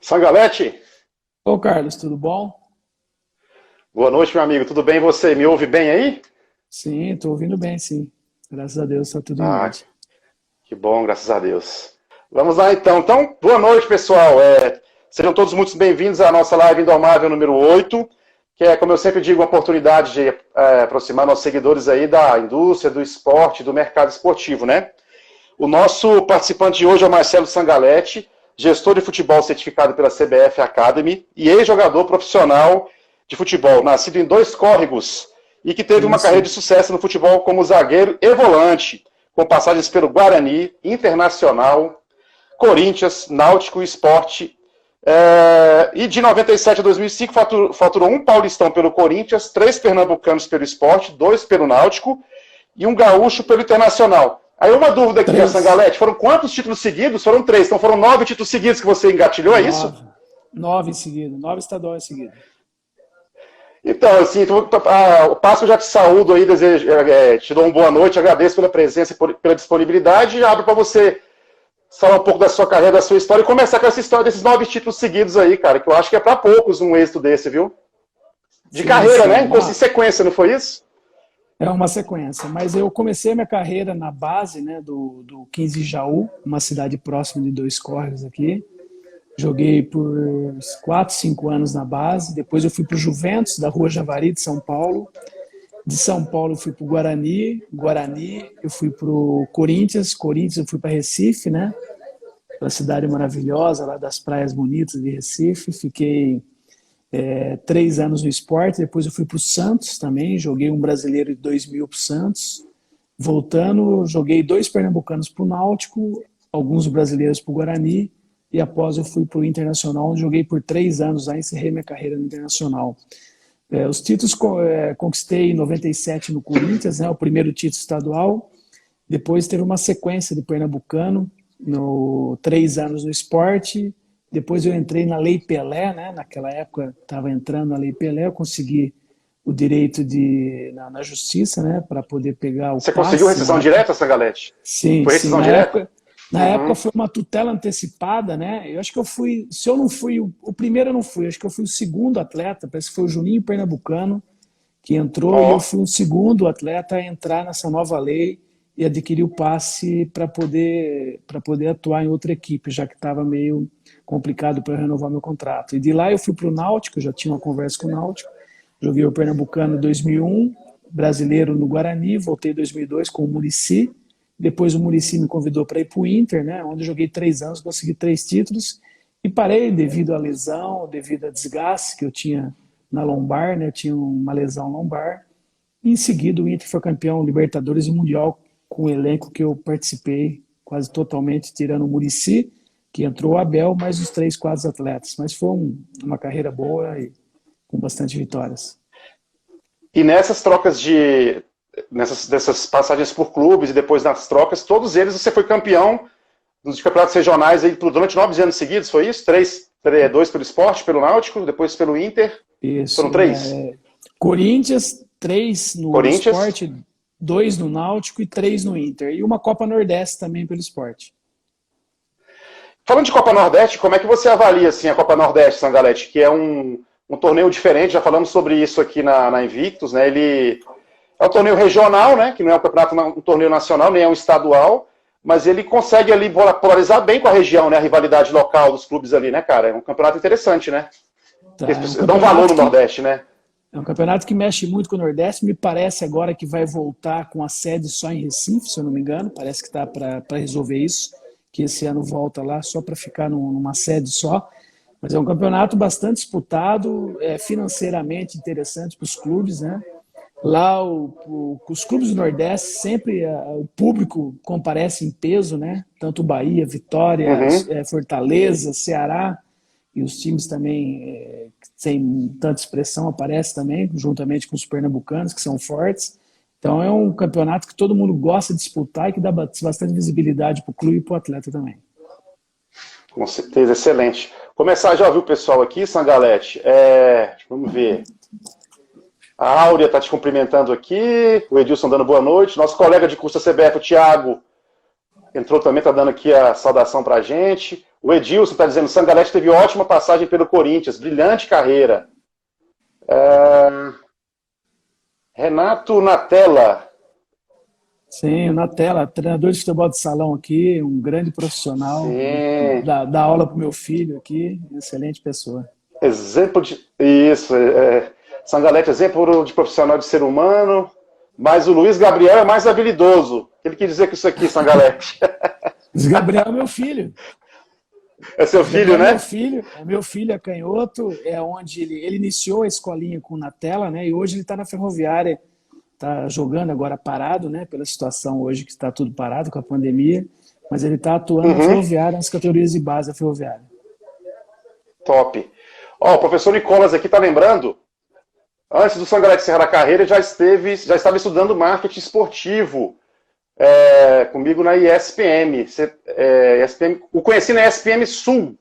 Sangalete, Ô Carlos, tudo bom? boa noite, meu amigo. Tudo bem e você? Me ouve bem aí? Sim, estou ouvindo bem, sim. Graças a Deus está tudo em Ah, ordem. que bom, graças a Deus. Vamos lá então. Então, boa noite, pessoal. Sejam todos muito bem-vindos à nossa live Indomável número 8, que é, como eu sempre digo, uma oportunidade de aproximar nossos seguidores aí da indústria, do esporte, do mercado esportivo, né? O nosso participante de hoje é o Marcelo Sangalete, gestor de futebol certificado pela CBF Academy e ex-jogador profissional de futebol, nascido em Dois Córregos e que teve uma carreira Isso. de sucesso no futebol como zagueiro e volante, com passagens pelo Guarani, Internacional, Corinthians, Náutico e Sport. E de 97 a 2005 faturou um Paulistão pelo Corinthians, três pernambucanos pelo Sport, dois pelo Náutico e um gaúcho pelo Internacional. Aí uma dúvida aqui, a Três, Sangalete, foram quantos títulos seguidos? Foram três, então foram 9 títulos seguidos que você engatilhou, é isso? nove. Nove em seguida, nove estaduais em seguida. Então, assim, o Passo já te saúdo aí, te dou uma boa noite, agradeço pela presença e pela disponibilidade e abro para você falar um pouco da sua carreira, da sua história e começar com essa história desses 9 títulos seguidos aí, cara, que eu acho que é para poucos um êxito desse, viu? De Sim, carreira, sim. né? Em sequência, não foi isso? É uma sequência. Mas eu comecei a minha carreira na base, né, do 15 Jaú, uma cidade próxima de Dois Córregos aqui. Joguei por 4, 5 anos na base. Depois eu fui para o Juventus, da Rua Javari, de São Paulo. De São Paulo eu fui para o Guarani eu fui para o Corinthians eu fui para Recife, né? Uma cidade maravilhosa, lá das praias bonitas de Recife. Fiquei 3 anos no esporte, depois eu fui para o Santos também, joguei um brasileiro de 2000 para o Santos. Voltando, joguei dois pernambucanos para o Náutico, alguns brasileiros para o Guarani, e após eu fui para o Internacional, onde joguei por 3 anos, aí encerrei minha carreira no Internacional. Os títulos conquistei em 97 no Corinthians, né, o primeiro título estadual. Depois teve uma sequência de Pernambucano, 3 anos no esporte. Depois eu entrei na Lei Pelé, né? Naquela época estava entrando na Lei Pelé, eu consegui o direito na justiça, né? Para poder pegar o Você conseguiu passe na rescisão época. direta, Sangalete? Sim, Foi sim. rescisão Na direta? época, na Uhum. época foi uma tutela antecipada, né? Eu acho que eu fui, se eu não fui o primeiro, eu não fui. Acho que eu fui o segundo atleta. Parece que foi o Juninho Pernambucano que entrou e eu Ó, fui um segundo atleta a entrar nessa nova lei e adquirir o passe para poder atuar em outra equipe, já que estava meio complicado para renovar meu contrato. E de lá eu fui para o Náutico, já tinha uma conversa com o Náutico, joguei o Pernambucano em 2001, brasileiro no Guarani, voltei em 2002 com o Muricy, depois o Muricy me convidou para ir para o Inter, né, onde joguei 3 anos, consegui 3 títulos, e parei devido à lesão, devido a desgaste que eu tinha na lombar, né, eu tinha uma lesão lombar, e em seguida o Inter foi campeão Libertadores e Mundial com o elenco que eu participei quase totalmente, tirando o Muricy, que entrou o Abel, mais os 3, 4 atletas. Mas foi uma carreira boa e com bastante vitórias. e nessas trocas dessas passagens por clubes e depois nas trocas, todos eles você foi campeão dos campeonatos regionais aí durante 9 anos seguidos, foi isso? Dois pelo Sport, pelo Náutico, depois pelo Inter. Foram Isso. três? Corinthians, 3 no Corinthians. Sport, 2 no Náutico e 3 no Inter. E uma Copa Nordeste também pelo Sport. Falando de Copa Nordeste, como é que você avalia assim, a Copa Nordeste, Sangalete, que é um torneio diferente, já falamos sobre isso aqui na Invictus, né? Ele é um torneio regional, né? Que não é um campeonato, um torneio nacional, nem é um estadual, mas ele consegue ali polarizar bem com a região, né? A rivalidade local dos clubes ali, né, cara? É um campeonato interessante, né? Tá, Eles dão valor no Nordeste, né? é um campeonato que mexe muito com o Nordeste. Me parece agora que vai voltar com a sede só em Recife, se eu não me engano. Parece que está para resolver isso, que esse ano volta lá só para ficar numa sede só. Mas é um campeonato bastante disputado, financeiramente interessante para os clubes, né? Lá os clubes do Nordeste sempre o público comparece em peso, né? Tanto Bahia, Vitória, Uhum. Fortaleza, Ceará e os times também sem tanta expressão aparecem também, juntamente com os pernambucanos que são fortes. Então é um campeonato que todo mundo gosta de disputar e que dá bastante visibilidade para o clube e para o atleta também. Com certeza, excelente. Começar já, viu, pessoal, aqui, Sangalete? Vamos ver. A Áurea está te cumprimentando aqui, o Edilson dando boa noite. Nosso colega de curso da CBF, o Thiago, entrou também, está dando aqui a saudação para a gente. O Edilson está dizendo, Sangalete teve ótima passagem pelo Corinthians, brilhante carreira. Renato Natella. Sim, na tela, treinador de futebol de salão aqui, um grande profissional, dá aula para o meu filho aqui, excelente pessoa. Exemplo de... Isso, Sangalete, exemplo de profissional de ser humano, mas o Luiz Gabriel é mais habilidoso. Ele quer dizer que isso aqui, Sangalete. Luiz Gabriel é meu filho. É seu filho, né? Meu filho é canhoto, é onde ele iniciou a escolinha com na tela, né? E hoje ele está na Ferroviária, está jogando agora parado, né? Pela situação hoje que está tudo parado com a pandemia, mas ele está atuando na Ferroviária, nas categorias de base da Ferroviária. Top. Ó, o professor Nicolas aqui está lembrando, antes do Sangalete encerrar a carreira, já estava estudando marketing esportivo comigo na ISPM. O conheci na ISPM Sul.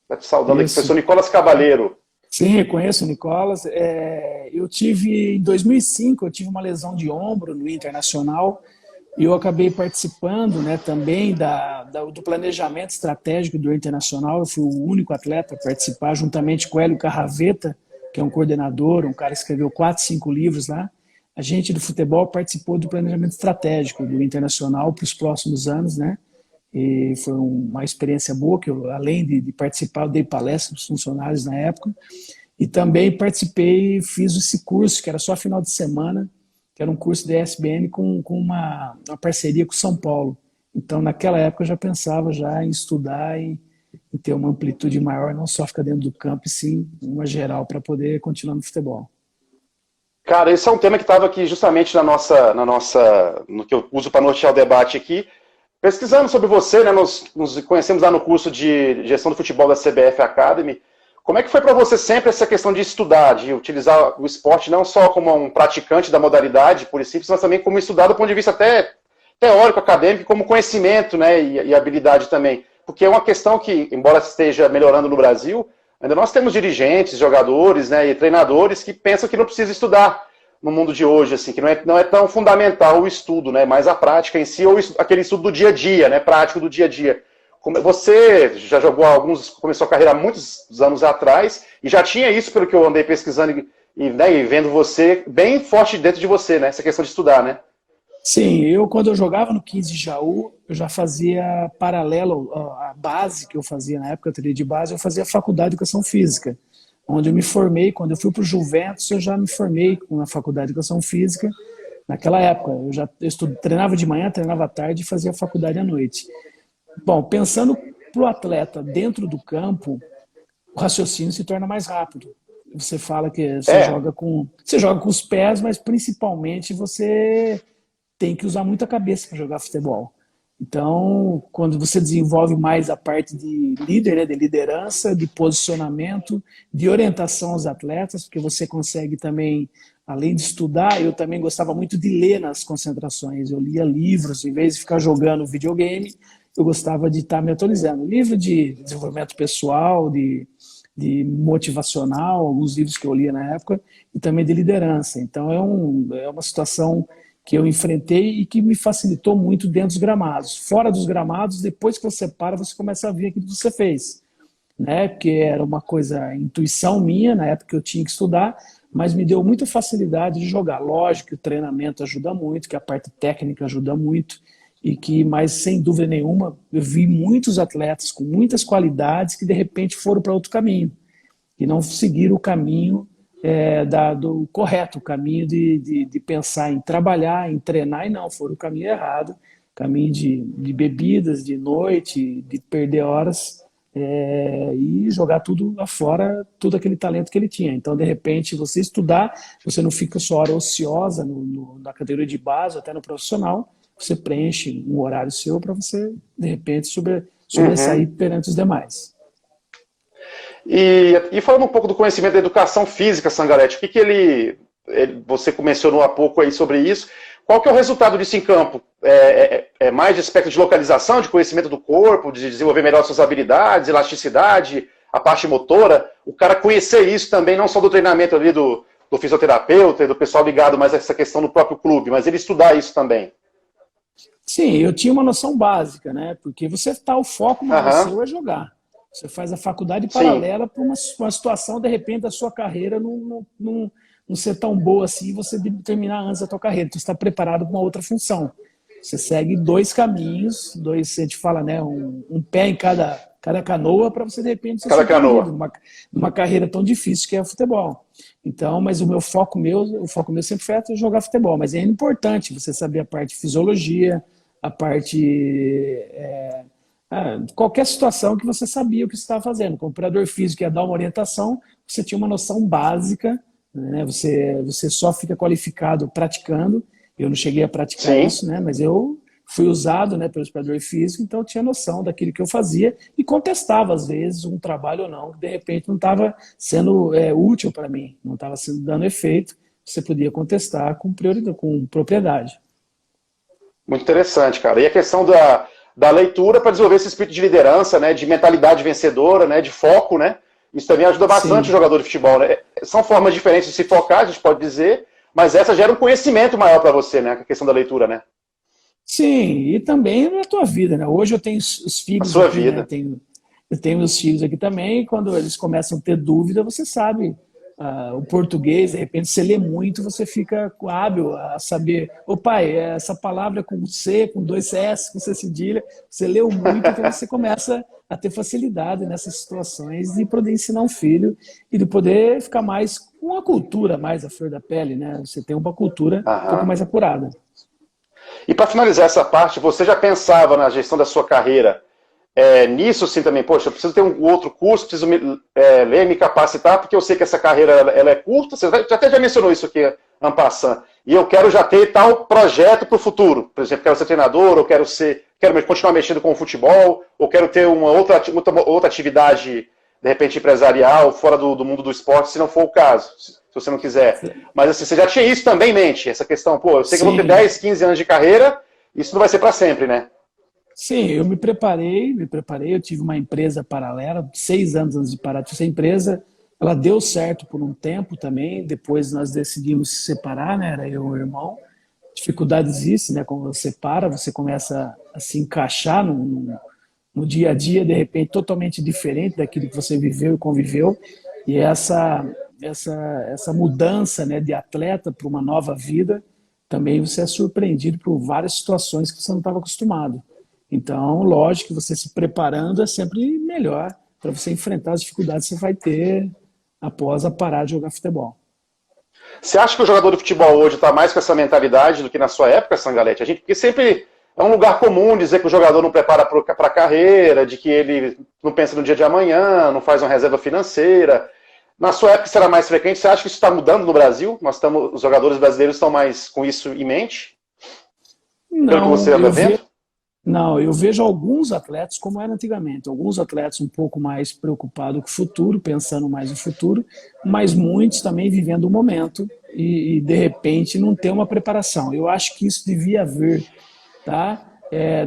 Está te saudando aqui, professor Nicolas Cavalheiro. Sim, eu conheço o Nicolas. Em 2005, eu tive uma lesão de ombro no Internacional e eu acabei participando, né, também do planejamento estratégico do Internacional. Eu fui o único atleta a participar, juntamente com o Hélio Carraveta, que é um coordenador, um cara que escreveu 4, 5 livros lá. A gente do futebol participou do planejamento estratégico do Internacional para os próximos anos, né? E foi uma experiência boa, que eu, além de participar, eu dei palestra para os funcionários na época, e também participei, fiz esse curso, que era só final de semana, que era um curso da ESPN com uma parceria com São Paulo. Então, naquela época, eu já pensava já em estudar e ter uma amplitude maior, não só ficar dentro do campo, e sim uma geral, para poder continuar no futebol. Cara, esse é um tema que estava aqui justamente no que eu uso para nortear o debate aqui. Pesquisando sobre você, né, nos conhecemos lá no curso de gestão do futebol da CBF Academy. Como é que foi para você sempre essa questão de estudar, de utilizar o esporte não só como um praticante da modalidade, por simples, mas também como estudar do ponto de vista até teórico, acadêmico, como conhecimento, né, e habilidade também? Porque é uma questão que, embora esteja melhorando no Brasil, ainda nós temos dirigentes, jogadores, né, e treinadores que pensam que não precisa estudar no mundo de hoje, assim, que não é tão fundamental o estudo, né, mas a prática em si, ou aquele estudo do dia a dia, né, prático do dia a dia. Você já jogou começou a carreira há muitos anos atrás, e já tinha isso, pelo que eu andei pesquisando e vendo você, bem forte dentro de você, né, essa questão de estudar, né? Sim, quando eu jogava no 15 Jaú, eu já fazia paralelo à base que eu fazia na época, teoria de base, eu fazia faculdade de educação física, onde eu me formei. Quando eu fui para o Juventus, eu já me formei com a faculdade de educação física. Naquela época, treinava de manhã, treinava à tarde e fazia faculdade à noite. Bom, pensando para o atleta dentro do campo, o raciocínio se torna mais rápido. Você fala que você joga com os pés, mas principalmente você tem que usar muita cabeça para jogar futebol. Então, quando você desenvolve mais a parte de líder, né, de liderança, de posicionamento, de orientação aos atletas, porque você consegue também, além de estudar, eu também gostava muito de ler nas concentrações. Eu lia livros, em vez de ficar jogando videogame, eu gostava de estar me atualizando. Livro de desenvolvimento pessoal, de motivacional, alguns livros que eu lia na época, e também de liderança. Então, é uma situação que eu enfrentei e que me facilitou muito dentro dos gramados. Fora dos gramados, depois que você para, você começa a ver aquilo que você fez, né? Porque era uma coisa, intuição minha, na época que eu tinha que estudar, mas me deu muita facilidade de jogar. Lógico que o treinamento ajuda muito, que a parte técnica ajuda muito, mas sem dúvida nenhuma, eu vi muitos atletas com muitas qualidades que de repente foram para outro caminho, e não seguiram o caminho do correto, o caminho de pensar em trabalhar, em treinar, e não, foram o caminho errado, caminho de bebidas, de noite, de perder horas e jogar tudo lá fora, todo aquele talento que ele tinha. Então, de repente, você estudar, você não fica só hora ociosa na categoria de base, até no profissional, você preenche um horário seu para você, de repente, sobressair perante os demais. E falando um pouco do conhecimento da educação física, Sangalete, o que você mencionou há pouco aí sobre isso, qual que é o resultado disso em campo? É mais de aspecto de localização, de conhecimento do corpo, de desenvolver melhor suas habilidades, elasticidade, a parte motora? O cara conhecer isso também, não só do treinamento ali do fisioterapeuta e do pessoal ligado mais a essa questão do próprio clube, mas ele estudar isso também. Sim, eu tinha uma noção básica, né? Porque o foco maior Aham, seu é jogar. Você faz a faculdade sim. paralela para uma situação, de repente, da sua carreira não ser tão boa assim, você terminar antes da sua carreira. Então, você está preparado para uma outra função. Você segue dois caminhos, a gente fala, né? Um pé em cada canoa para você, de repente, ser Cada surpreendido canoa. numa carreira tão difícil que é o futebol. Então, mas o foco meu sempre foi jogar futebol. Mas é importante você saber a parte de fisiologia, a parte. Qualquer situação que você sabia o que você estava fazendo. Como operador físico ia dar uma orientação, você tinha uma noção básica, né? Você só fica qualificado praticando. Eu não cheguei a praticar Sim. isso, né? Mas eu fui usado, né, pelo operador físico, então eu tinha noção daquilo que eu fazia e contestava, às vezes, um trabalho ou não, que de repente não estava sendo útil para mim, não estava sendo dando efeito. Você podia contestar com prioridade, com propriedade. Muito interessante, cara. E a questão da leitura para desenvolver esse espírito de liderança, né, de mentalidade vencedora, né, de foco, né? Isso também ajuda bastante o Sim, jogador de futebol, né? São formas diferentes de se focar, a gente pode dizer, mas essa gera um conhecimento maior para você, né? A questão da leitura, né? sim, e também na tua vida, né? Hoje eu tenho os A filhos sua aqui, né? vida. Eu tenho meus filhos aqui também, e quando eles começam a ter dúvida, você sabe, o português, de repente você lê muito, você fica hábil a saber, ô pai, essa palavra com C, com dois S, com C cedilha, você leu muito, então você começa a ter facilidade nessas situações de poder ensinar um filho e de poder ficar mais com a cultura mais à flor da pele, né? Você tem uma cultura um pouco Aham. mais apurada. E para finalizar essa parte, você já pensava na gestão da sua carreira nisso sim também? Poxa, eu preciso ter um outro curso, preciso ler, me capacitar, porque eu sei que essa carreira ela é curta. Você até já mencionou isso aqui, Ampassan. E eu quero já ter tal projeto para o futuro. Por exemplo, quero ser treinador, ou quero continuar mexendo com o futebol, ou quero ter uma outra atividade, de repente, empresarial, fora do mundo do esporte, se não for o caso, se você não quiser. Mas assim, você já tinha isso também em mente, essa questão, pô, eu sei que eu vou ter Sim, 10, 15 anos de carreira, isso não vai ser para sempre, né? sim, eu me preparei, eu tive uma empresa paralela, 6 anos antes de parar de essa empresa, ela deu certo por um tempo também, depois nós decidimos se separar, né, era eu e o irmão, dificuldade existe, né, quando você para, você começa a se encaixar no dia a dia, de repente, totalmente diferente daquilo que você viveu e conviveu, e essa mudança, né, de atleta para uma nova vida, também você é surpreendido por várias situações que você não estava acostumado. Então, lógico que você se preparando é sempre melhor para você enfrentar as dificuldades que você vai ter após a parar de jogar futebol. Você acha que o jogador de futebol hoje está mais com essa mentalidade do que na sua época, Sangalete? Porque sempre é um lugar comum dizer que o jogador não prepara para a carreira, de que ele não pensa no dia de amanhã, não faz uma reserva financeira. Na sua época será mais frequente? Você acha que isso está mudando no Brasil? Os jogadores brasileiros estão mais com isso em mente? Pelo que você Não, anda vendo? não, eu vejo alguns atletas como era antigamente, alguns atletas um pouco mais preocupados com o futuro, pensando mais no futuro, mas muitos também vivendo o momento e de repente não ter uma preparação. Eu acho que isso devia haver, tá?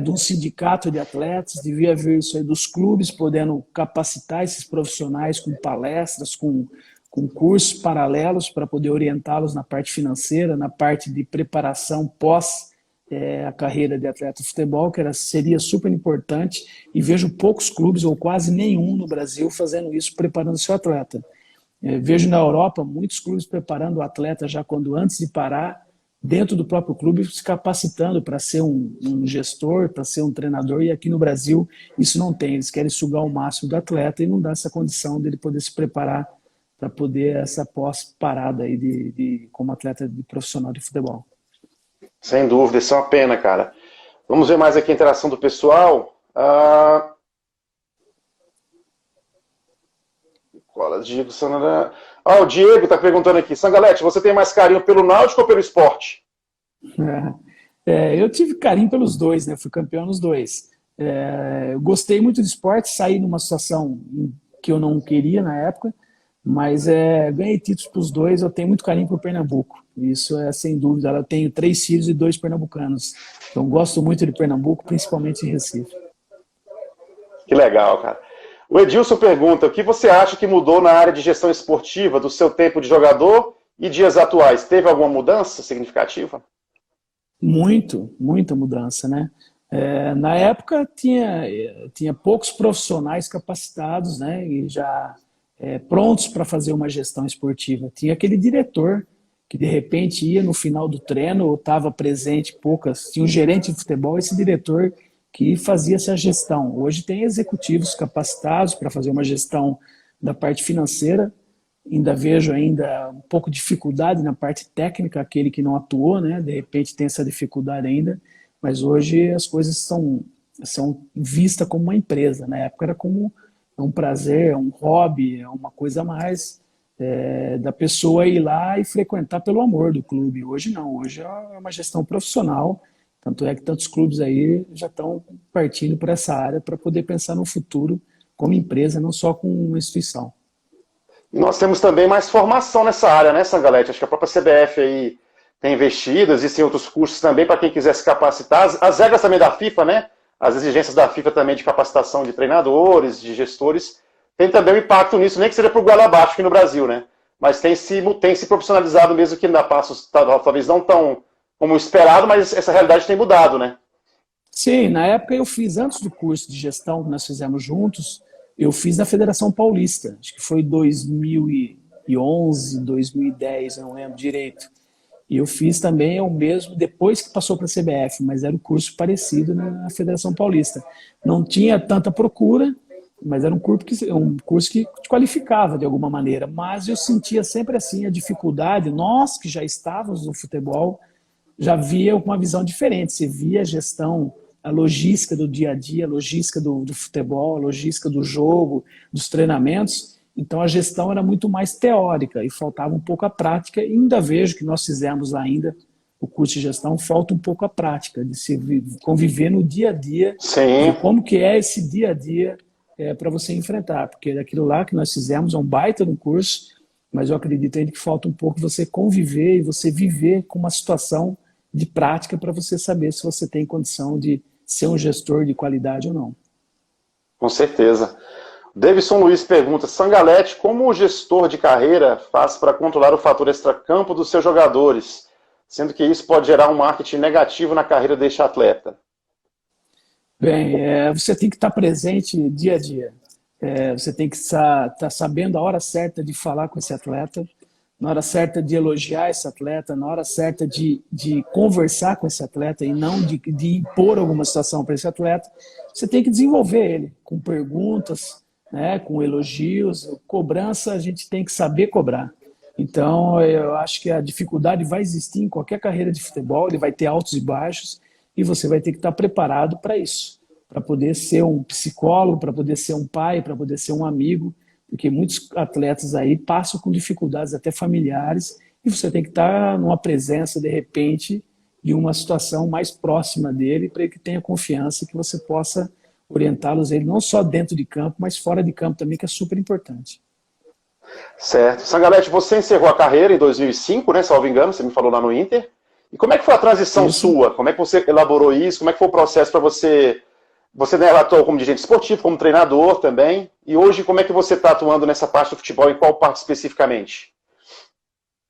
De um sindicato de atletas, devia haver isso aí dos clubes podendo capacitar esses profissionais com palestras, com cursos paralelos para poder orientá-los na parte financeira, na parte de preparação pós a carreira de atleta de futebol, seria super importante, e vejo poucos clubes, ou quase nenhum no Brasil, fazendo isso, preparando seu atleta. Vejo na Europa muitos clubes preparando o atleta já quando antes de parar, dentro do próprio clube, se capacitando para ser um gestor, para ser um treinador, e aqui no Brasil isso não tem. Eles querem sugar o máximo do atleta e não dá essa condição dele poder se preparar para poder essa pós-parada aí como atleta de profissional de futebol. Sem dúvida, isso é uma pena, cara. Vamos ver mais aqui a interação do pessoal. Diego Sanara. O Diego está perguntando aqui. Sangalete, você tem mais carinho pelo Náutico ou pelo esporte? Eu tive carinho pelos dois, né? Fui campeão nos dois. Eu gostei muito do esporte, saí numa situação que eu não queria na época, mas ganhei títulos para os dois. Eu tenho muito carinho por Pernambuco. Isso é sem dúvida. Eu tenho 3 filhos e 2 pernambucanos. Então gosto muito de Pernambuco, principalmente em Recife. Que legal, cara. O Edilson pergunta: o que você acha que mudou na área de gestão esportiva do seu tempo de jogador e dias atuais? Teve alguma mudança significativa? Muita mudança, né? Na época tinha poucos profissionais capacitados, né? E já prontos para fazer uma gestão esportiva. Tinha aquele diretor que de repente ia no final do treino ou estava presente poucas. Tinha um gerente de futebol, esse diretor que fazia essa gestão. Hoje tem executivos capacitados para fazer uma gestão da parte financeira. Ainda vejo ainda um pouco de dificuldade na parte técnica, aquele que não atuou, né? De repente tem essa dificuldade ainda, mas hoje as coisas são vistas como uma empresa. Na época era como um prazer, um hobby, uma coisa a mais da pessoa ir lá e frequentar pelo amor do clube. Hoje não, hoje é uma gestão profissional, tanto é que tantos clubes aí já estão partindo por essa área para poder pensar no futuro como empresa, não só como uma instituição. E nós temos também mais formação nessa área, né, Sangalete? Acho que a própria CBF aí tem investido, existem outros cursos também para quem quiser se capacitar. As regras também da FIFA, né? As exigências da FIFA também de capacitação de treinadores, de gestores, tem também um impacto nisso, nem que seja por goela abaixo aqui no Brasil, né? Mas tem se profissionalizado mesmo que ainda passos, talvez não tão como esperado, mas essa realidade tem mudado, né? Sim, na época eu fiz, antes do curso de gestão que nós fizemos juntos, eu fiz na Federação Paulista, acho que foi 2011, 2010, eu não lembro direito. E eu fiz também o mesmo depois que passou para a CBF, mas era um curso parecido na Federação Paulista. Não tinha tanta procura, mas era um curso que te qualificava de alguma maneira. Mas eu sentia sempre assim a dificuldade, nós que já estávamos no futebol, já via uma visão diferente. Você via a gestão, a logística do dia a dia, a logística do futebol, a logística do jogo, dos treinamentos. Então a gestão era muito mais teórica e faltava um pouco a prática. E ainda vejo que nós fizemos ainda o curso de gestão, falta um pouco a prática, de se conviver no dia a dia, Sim. de como que é esse dia a dia para você enfrentar. Porque daquilo lá que nós fizemos é um baita de um curso, mas eu acredito ainda que falta um pouco você conviver e você viver com uma situação de prática para você saber se você tem condição de ser um gestor de qualidade ou não. Com certeza. Davidson Luiz pergunta, Sangalete, como o gestor de carreira faz para controlar o fator extracampo dos seus jogadores, sendo que isso pode gerar um marketing negativo na carreira deste atleta? Bem, você tem que estar presente dia a dia. Você tem que estar sabendo a hora certa de falar com esse atleta, na hora certa de elogiar esse atleta, na hora certa de conversar com esse atleta e não de impor alguma situação para esse atleta. Você tem que desenvolver ele com perguntas, né, com elogios, cobrança, a gente tem que saber cobrar. Então, eu acho que a dificuldade vai existir em qualquer carreira de futebol, ele vai ter altos e baixos, e você vai ter que estar preparado para isso, para poder ser um psicólogo, para poder ser um pai, para poder ser um amigo, porque muitos atletas aí passam com dificuldades até familiares, e você tem que estar numa presença, de repente, de uma situação mais próxima dele, para que tenha confiança que você possa orientá-los ele não só dentro de campo, mas fora de campo também, que é super importante. Certo. Sangalete, você encerrou a carreira em 2005, né, salvo engano, você me falou lá no Inter. E como é que foi a transição Isso. sua? Como é que você elaborou isso? Como é que foi o processo para você... Você, né, atuou como dirigente esportivo, como treinador também. E hoje, como é que você está atuando nessa parte do futebol? Em qual parte especificamente?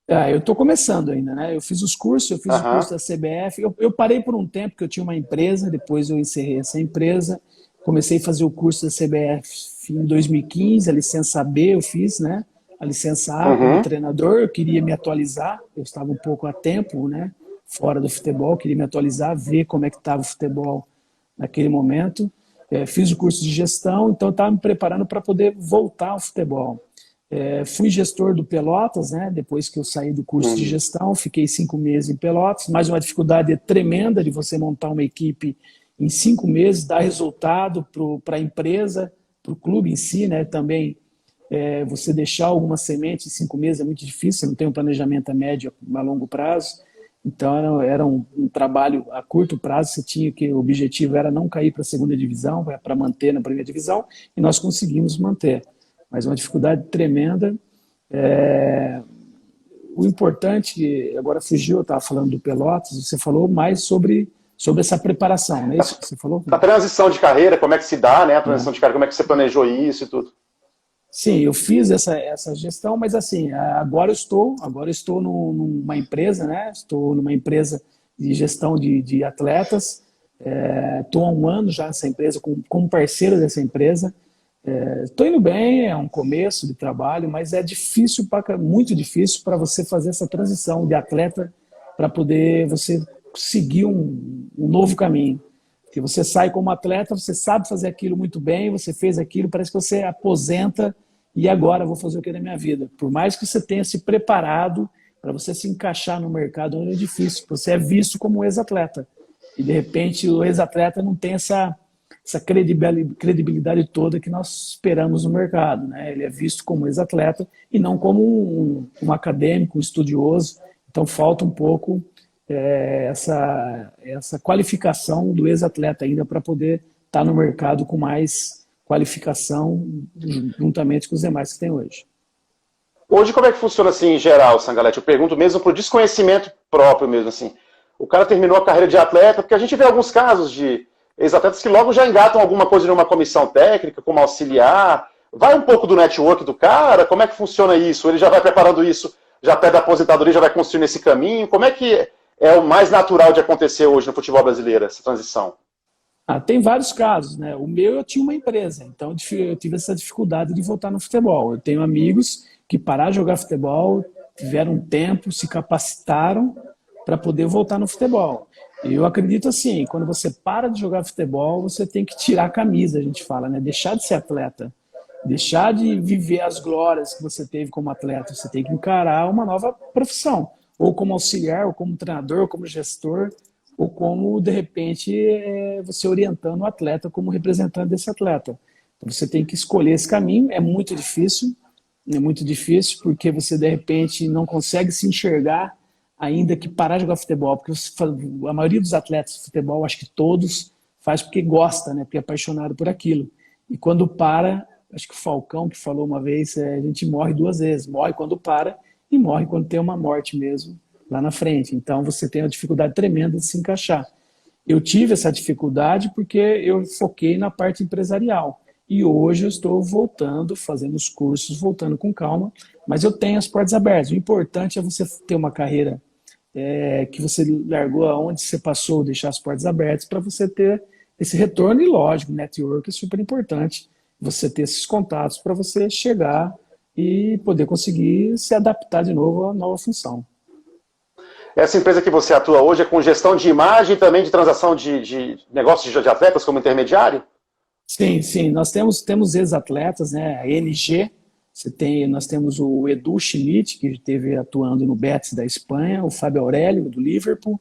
Eu estou começando ainda, né? Eu fiz o curso da CBF. Eu parei por um tempo, que eu tinha uma empresa, depois eu encerrei essa empresa. Comecei a fazer o curso da CBF em 2015, a licença B eu fiz, né? A licença A como treinador, eu queria me atualizar, eu estava um pouco a tempo, né? Fora do futebol, queria me atualizar, ver como é que estava o futebol naquele momento. Fiz o curso de gestão, então eu estava me preparando para poder voltar ao futebol. Fui gestor do Pelotas, né? Depois que eu saí do curso de gestão, fiquei 5 meses em Pelotas, mas uma dificuldade tremenda de você montar uma equipe em 5 meses, dar resultado para a empresa, para o clube em si, né? Também você deixar alguma semente em 5 meses é muito difícil, você não tem um planejamento a médio, a longo prazo. Então era um trabalho a curto prazo, você tinha que o objetivo era não cair para a segunda divisão, para manter na primeira divisão, e nós conseguimos manter. Mas uma dificuldade tremenda. O importante, agora fugiu, eu estava falando do Pelotas, você falou mais sobre essa preparação, não é isso que você falou? A transição de carreira, como é que se dá, né? A transição de carreira, como é que você planejou isso e tudo? Sim, eu fiz essa gestão, mas assim, agora eu estou numa empresa, né? Estou numa empresa de gestão de atletas. Estou há um ano já nessa empresa, como parceiro dessa empresa. Estou indo bem, é um começo de trabalho, mas é difícil, muito difícil para você fazer essa transição de atleta para poder você seguir um novo caminho. Porque você sai como atleta, você sabe fazer aquilo muito bem, você fez aquilo, parece que você aposenta e agora vou fazer o que na minha vida. Por mais que você tenha se preparado para você se encaixar no mercado, é difícil, você é visto como ex-atleta. E de repente o ex-atleta não tem essa credibilidade toda que nós esperamos no mercado, né? Ele é visto como ex-atleta e não como um acadêmico, um estudioso. Então falta um pouco essa qualificação do ex-atleta ainda para poder estar no mercado com mais qualificação juntamente com os demais que tem hoje. Hoje, como é que funciona assim em geral, Sangalete? Eu pergunto mesmo por desconhecimento próprio mesmo, assim. O cara terminou a carreira de atleta, porque a gente vê alguns casos de ex-atletas que logo já engatam alguma coisa numa comissão técnica, como auxiliar. Vai um pouco do network do cara? Como é que funciona isso? Ele já vai preparando isso, já perto da aposentadoria, já vai construindo esse caminho? Como é que é o mais natural de acontecer hoje no futebol brasileiro, essa transição? Tem vários casos, né? O meu, eu tinha uma empresa, então eu tive essa dificuldade de voltar no futebol. Eu tenho amigos que pararam de jogar futebol, tiveram um tempo, se capacitaram para poder voltar no futebol. E eu acredito assim, quando você para de jogar futebol, você tem que tirar a camisa, a gente fala, né? Deixar de ser atleta, deixar de viver as glórias que você teve como atleta. Você tem que encarar uma nova profissão, ou como auxiliar, ou como treinador, ou como gestor, ou como, de repente, você orientando o atleta como representante desse atleta. Então, você tem que escolher esse caminho, é muito difícil porque você, de repente, não consegue se enxergar ainda que parar de jogar futebol, porque a maioria dos atletas de futebol, acho que todos, faz porque gosta, né? Porque é apaixonado por aquilo. E quando para, acho que o Falcão que falou uma vez, a gente morre duas vezes, morre quando para e morre quando tem uma morte mesmo lá na frente. Então você tem uma dificuldade tremenda de se encaixar. Eu tive essa dificuldade porque eu foquei na parte empresarial. E hoje eu estou voltando, fazendo os cursos, voltando com calma, mas eu tenho as portas abertas. O importante é você ter uma carreira que você largou aonde você passou, deixar as portas abertas para você ter esse retorno. E lógico, network é super importante, você ter esses contatos para você chegar e poder conseguir se adaptar de novo à nova função. Essa empresa que você atua hoje é com gestão de imagem e também de transação de negócios de atletas como intermediário? Sim, nós temos ex-atletas, né? A NG, nós temos o Edu Schmidt, que esteve atuando no Betis da Espanha, o Fábio Aurélio, do Liverpool,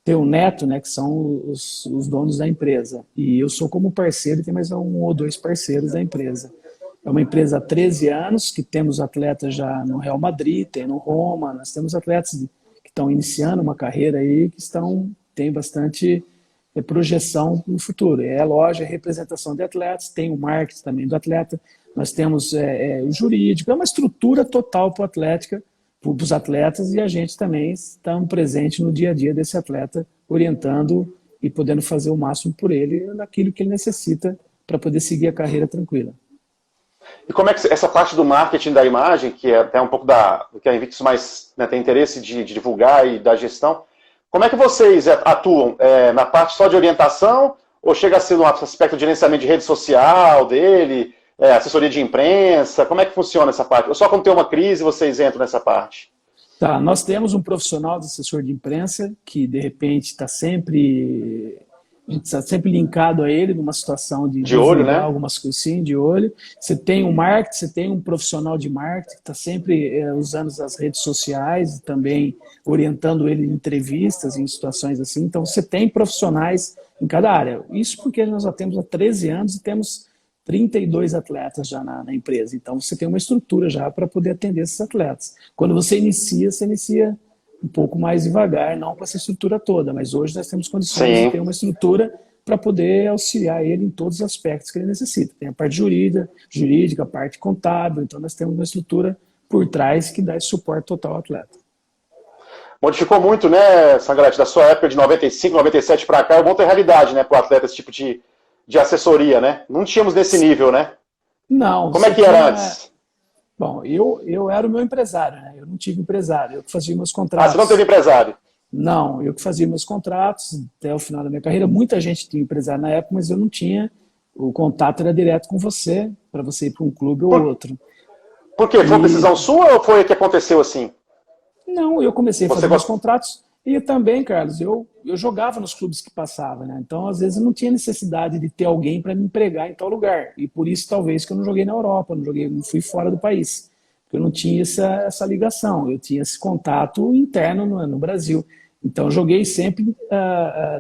tem o Neto, né, que são os donos da empresa. E eu sou como parceiro, e tem mais um ou dois parceiros da empresa. É uma empresa há 13 anos, que temos atletas já no Real Madrid, tem no Roma, nós temos atletas que estão iniciando uma carreira aí, que tem bastante projeção no futuro. É loja, representação de atletas, tem o marketing também do atleta, nós temos o jurídico, é uma estrutura total para os atletas, e a gente também está presente no dia a dia desse atleta, orientando e podendo fazer o máximo por ele naquilo que ele necessita para poder seguir a carreira tranquila. E como é que essa parte do marketing da imagem, que é até um pouco do que a Invictus mais, né, tem interesse de divulgar e da gestão, como é que vocês atuam? Na parte só de orientação ou chega a ser no aspecto de gerenciamento de rede social dele, assessoria de imprensa? Como é que funciona essa parte? Ou só quando tem uma crise vocês entram nessa parte? Tá, nós temos um profissional de assessor de imprensa que, de repente, a gente está sempre linkado a ele numa situação de olho, né? Algumas coisas assim, de olho. Você tem um marketing, você tem um profissional de marketing que está sempre usando as redes sociais e também orientando ele em entrevistas, em situações assim. Então, você tem profissionais em cada área. Isso porque nós já temos há 13 anos e temos 32 atletas já na empresa. Então, você tem uma estrutura já para poder atender esses atletas. Quando você inicia um pouco mais devagar, não com essa estrutura toda, mas hoje nós temos condições de ter uma estrutura para poder auxiliar ele em todos os aspectos que ele necessita. Tem a parte jurídica, a parte contábil, então nós temos uma estrutura por trás que dá esse suporte total ao atleta. Modificou muito, né, Sangalete, da sua época de 95, 97 para cá, é uma outra realidade, né, para o atleta, esse tipo de assessoria, né? Não tínhamos nesse nível, né? Não. Como é que era antes? Bom, eu era o meu empresário, né? Eu não tive empresário, eu fazia meus contratos. Você não teve empresário? Não, eu que fazia meus contratos até o final da minha carreira. Muita gente tinha empresário na época, mas eu não tinha. O contato era direto com você, para você ir para um clube ou Por, outro. por quê? Foi uma E decisão sua ou foi o que aconteceu assim? não, eu comecei a Você fazer meus gosta... contratos e também, Carlos, eu jogava nos clubes que passava, né? Então, às vezes, eu não tinha necessidade de ter alguém para me empregar em tal lugar. E por isso, talvez, que eu não joguei na Europa, não fui fora do país. Porque eu não tinha essa ligação, eu tinha esse contato interno no Brasil. Então, eu joguei sempre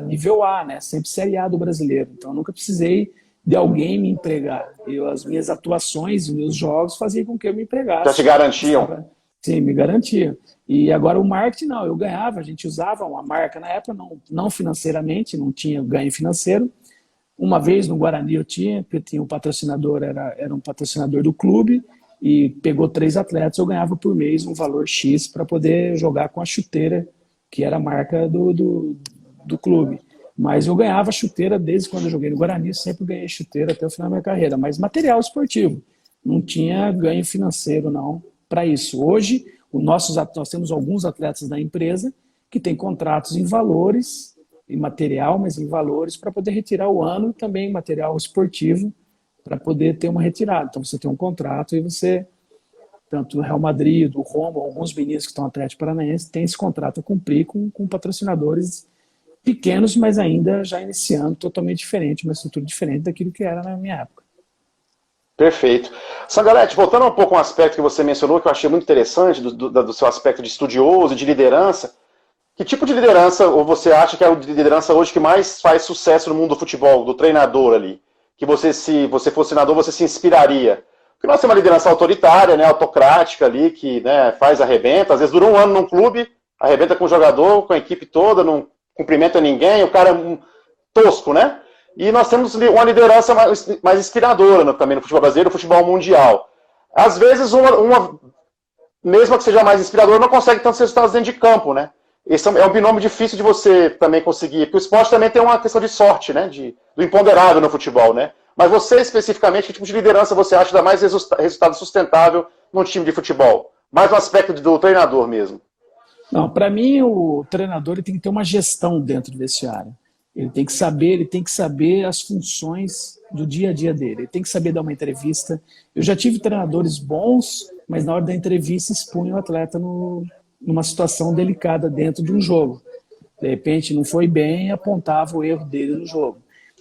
nível A, né? Sempre Série A do brasileiro. Então, eu nunca precisei de alguém me empregar. As minhas atuações, os meus jogos faziam com que eu me Já te empregasse. garantiam? Sim, me garantia. E agora o marketing não, eu ganhava, a gente usava uma marca na época, não financeiramente, não tinha ganho financeiro. Uma vez no Guarani eu tinha, porque tinha um patrocinador, era um patrocinador do clube, e pegou 3 atletas, eu ganhava por mês um valor X para poder jogar com a chuteira, que era a marca do clube. Mas eu ganhava chuteira desde quando eu joguei no Guarani, sempre ganhei chuteira até o final da minha carreira, mas material esportivo. Não tinha ganho financeiro, não, para isso. Hoje, nós temos alguns atletas da empresa que têm contratos em valores, em material, mas em valores para poder retirar o ano e também material esportivo para poder ter uma retirada. Então você tem um contrato e você, tanto o Real Madrid, o Roma, alguns meninos que estão Atlético Paranaense, têm esse contrato a cumprir com patrocinadores pequenos, mas ainda já iniciando totalmente diferente, uma estrutura diferente daquilo que era na minha época. Perfeito. Sangalete, voltando um pouco a um aspecto que você mencionou, que eu achei muito interessante, do seu aspecto de estudioso, de liderança. Que tipo de liderança, ou você acha que é a liderança hoje que mais faz sucesso no mundo do futebol, do treinador ali? Que você, se você fosse treinador, você se inspiraria? Porque nós temos uma liderança autoritária, né, autocrática ali, que né, faz arrebenta, às vezes dura um ano num clube, arrebenta com o jogador, com a equipe toda, não cumprimenta ninguém, o cara é tosco, né? E nós temos uma liderança mais inspiradora também no futebol brasileiro, no futebol mundial. Às vezes, mesmo que seja mais inspiradora, não consegue tantos resultados dentro de campo, né? Esse é um binômio difícil de você também conseguir, porque o esporte também tem uma questão de sorte, né? Do imponderável no futebol, né? Mas você, especificamente, que tipo de liderança você acha que dá mais resultado sustentável num time de futebol? Mais um aspecto do treinador mesmo. Não, para mim, o treinador ele tem que ter uma gestão dentro do vestiário. Ele tem que saber as funções do dia a dia dele. Ele tem que saber dar uma entrevista. Eu já tive treinadores bons, mas na hora da entrevista expunham o atleta numa situação delicada dentro de um jogo. De repente não foi bem, apontava o erro dele no jogo.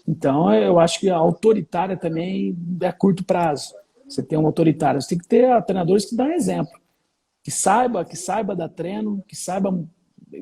Então eu acho que a autoritária também é a curto prazo. Você tem um autoritário, você tem que ter treinadores que dão exemplo, que saiba dar treino, que saiba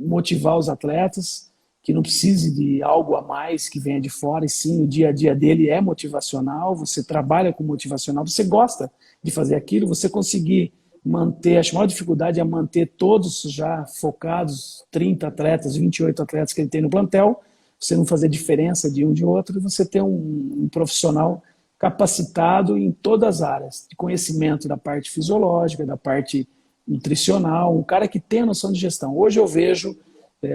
motivar os atletas, que não precise de algo a mais que venha de fora, e sim, o dia a dia dele é motivacional, você trabalha com motivacional, você gosta de fazer aquilo, você conseguir manter, a maior dificuldade é manter todos já focados, 30 atletas, 28 atletas que ele tem no plantel, você não fazer diferença de um de outro, e você ter um profissional capacitado em todas as áreas, de conhecimento da parte fisiológica, da parte nutricional, um cara que tem a noção de gestão. Hoje eu vejo,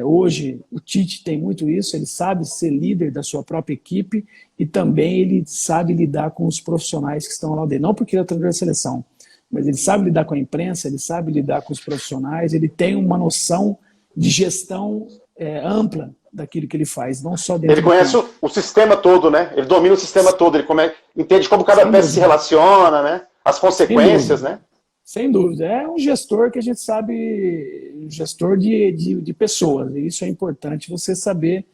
hoje o Tite tem muito isso, ele sabe ser líder da sua própria equipe e também ele sabe lidar com os profissionais que estão lá dentro. Não porque ele é treinador da seleção, mas ele sabe lidar com a imprensa, ele sabe lidar com os profissionais, ele tem uma noção de gestão ampla daquilo que ele faz, não só dentro Ele conhece o sistema todo, né? Ele domina o sistema todo, ele entende como cada peça se relaciona, né? As consequências, né? Sem dúvida. É um gestor que a gente sabe, um gestor de pessoas. E isso é importante você saber,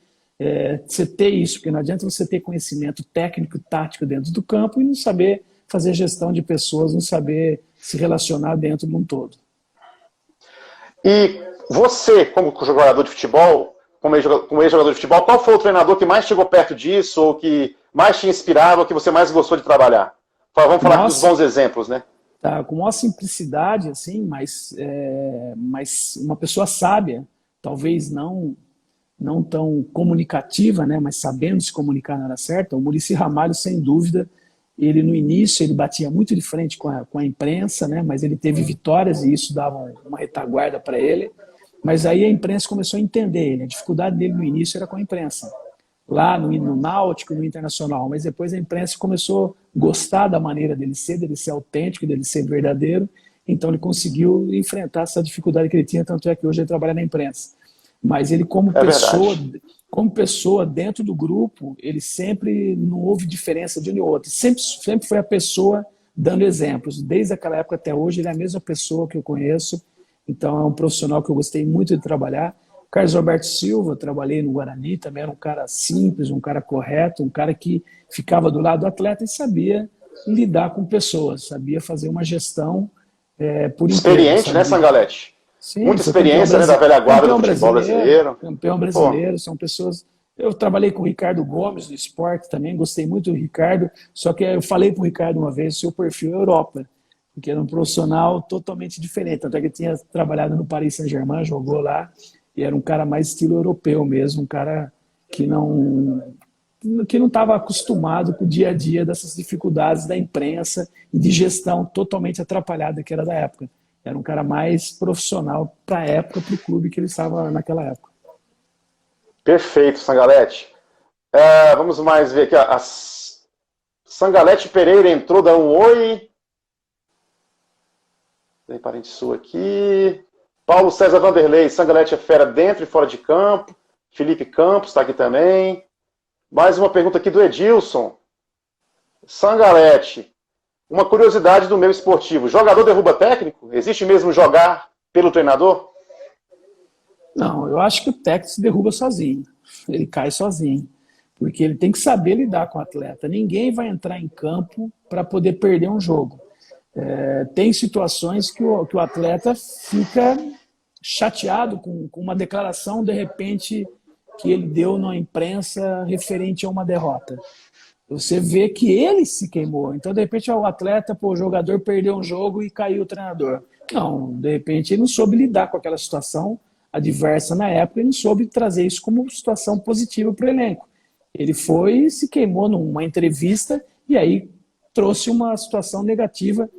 você ter isso, porque não adianta você ter conhecimento técnico, tático dentro do campo e não saber fazer gestão de pessoas, não saber se relacionar dentro de um todo. E você, como jogador de futebol, como ex-jogador de futebol, qual foi o treinador que mais chegou perto disso, ou que mais te inspirava, ou que você mais gostou de trabalhar? Vamos falar dos bons exemplos, né? Tá, com maior simplicidade, assim, mas uma pessoa sábia, talvez não tão comunicativa, né, mas sabendo se comunicar na hora certa. O Muricy Ramalho, sem dúvida, ele no início ele batia muito de frente com a imprensa, né, mas ele teve vitórias e isso dava uma retaguarda para ele. Mas aí a imprensa começou a entender ele. A dificuldade dele no início era com a imprensa, lá no Náutico, no Internacional, mas depois a imprensa começou a gostar da maneira dele ser autêntico, dele ser verdadeiro, então ele conseguiu enfrentar essa dificuldade que ele tinha, tanto é que hoje ele trabalha na imprensa. Mas ele, verdade. como pessoa dentro do grupo, ele sempre não houve diferença de um e outro. Sempre foi a pessoa dando exemplos. Desde aquela época até hoje, ele é a mesma pessoa que eu conheço. Então, é um profissional que eu gostei muito de trabalhar. Carlos Alberto Silva, trabalhei no Guarani, também era um cara simples, um cara correto, um cara que ficava do lado do atleta e sabia lidar com pessoas, sabia fazer uma gestão por inteiro. Experiente, né, Sabia. Sangalete? Sim, Muita foi campeão, experiência, né, da velha guarda do campeão futebol brasileiro, brasileiro. campeão Pô, brasileiro, são pessoas. Eu trabalhei com o Ricardo Gomes do esporte também, gostei muito do Ricardo, só que eu falei para o Ricardo uma vez, seu perfil é Europa, porque era um profissional totalmente diferente, até que ele tinha trabalhado no Paris Saint-Germain, jogou lá, e era um cara mais estilo europeu mesmo, um cara que não estava acostumado com o dia a dia dessas dificuldades da imprensa e de gestão totalmente atrapalhada que era da época. Era um cara mais profissional para a época, para o clube que ele estava naquela época. perfeito, Sangalete. Vamos mais ver aqui. Sangalete Pereira entrou, dá um oi. Tem parente sua aqui. Paulo César Vanderlei, Sangalete é fera dentro e fora de campo. Felipe Campos está aqui também. Mais uma pergunta aqui do Edilson. Sangalete, uma curiosidade do meio esportivo. Jogador derruba técnico? Existe mesmo jogar pelo treinador? Não, eu acho que o técnico se derruba sozinho. Ele cai sozinho. Porque ele tem que saber lidar com o atleta. Ninguém vai entrar em campo para poder perder um jogo. Tem situações que o atleta fica chateado com uma declaração, de repente, que ele deu na imprensa referente a uma derrota. Você vê que ele se queimou. Então, de repente, o atleta, o jogador perdeu um jogo e caiu o treinador. Não, de repente, ele não soube lidar com aquela situação adversa na época e não soube trazer isso como situação positiva para o elenco. Ele foi e se queimou numa entrevista e aí trouxe uma situação negativa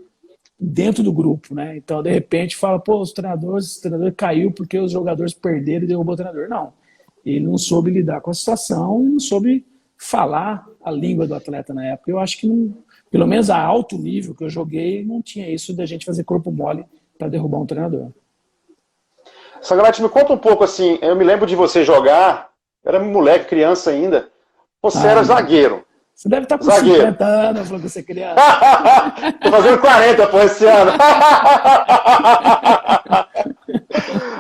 dentro do grupo, né? Então, de repente, fala, o treinador caiu porque os jogadores perderam e derrubou o treinador. Não, ele não soube lidar com a situação, não soube falar a língua do atleta na época. Eu acho que, não, pelo menos a alto nível que eu joguei, não tinha isso da gente fazer corpo mole para derrubar um treinador. Sangalete, me conta um pouco assim, eu me lembro de você jogar, era moleque, criança ainda, você era zagueiro. Você deve estar com zagueiro. 50 anos, falou que você é criança. Tô fazendo 40, pô, esse ano.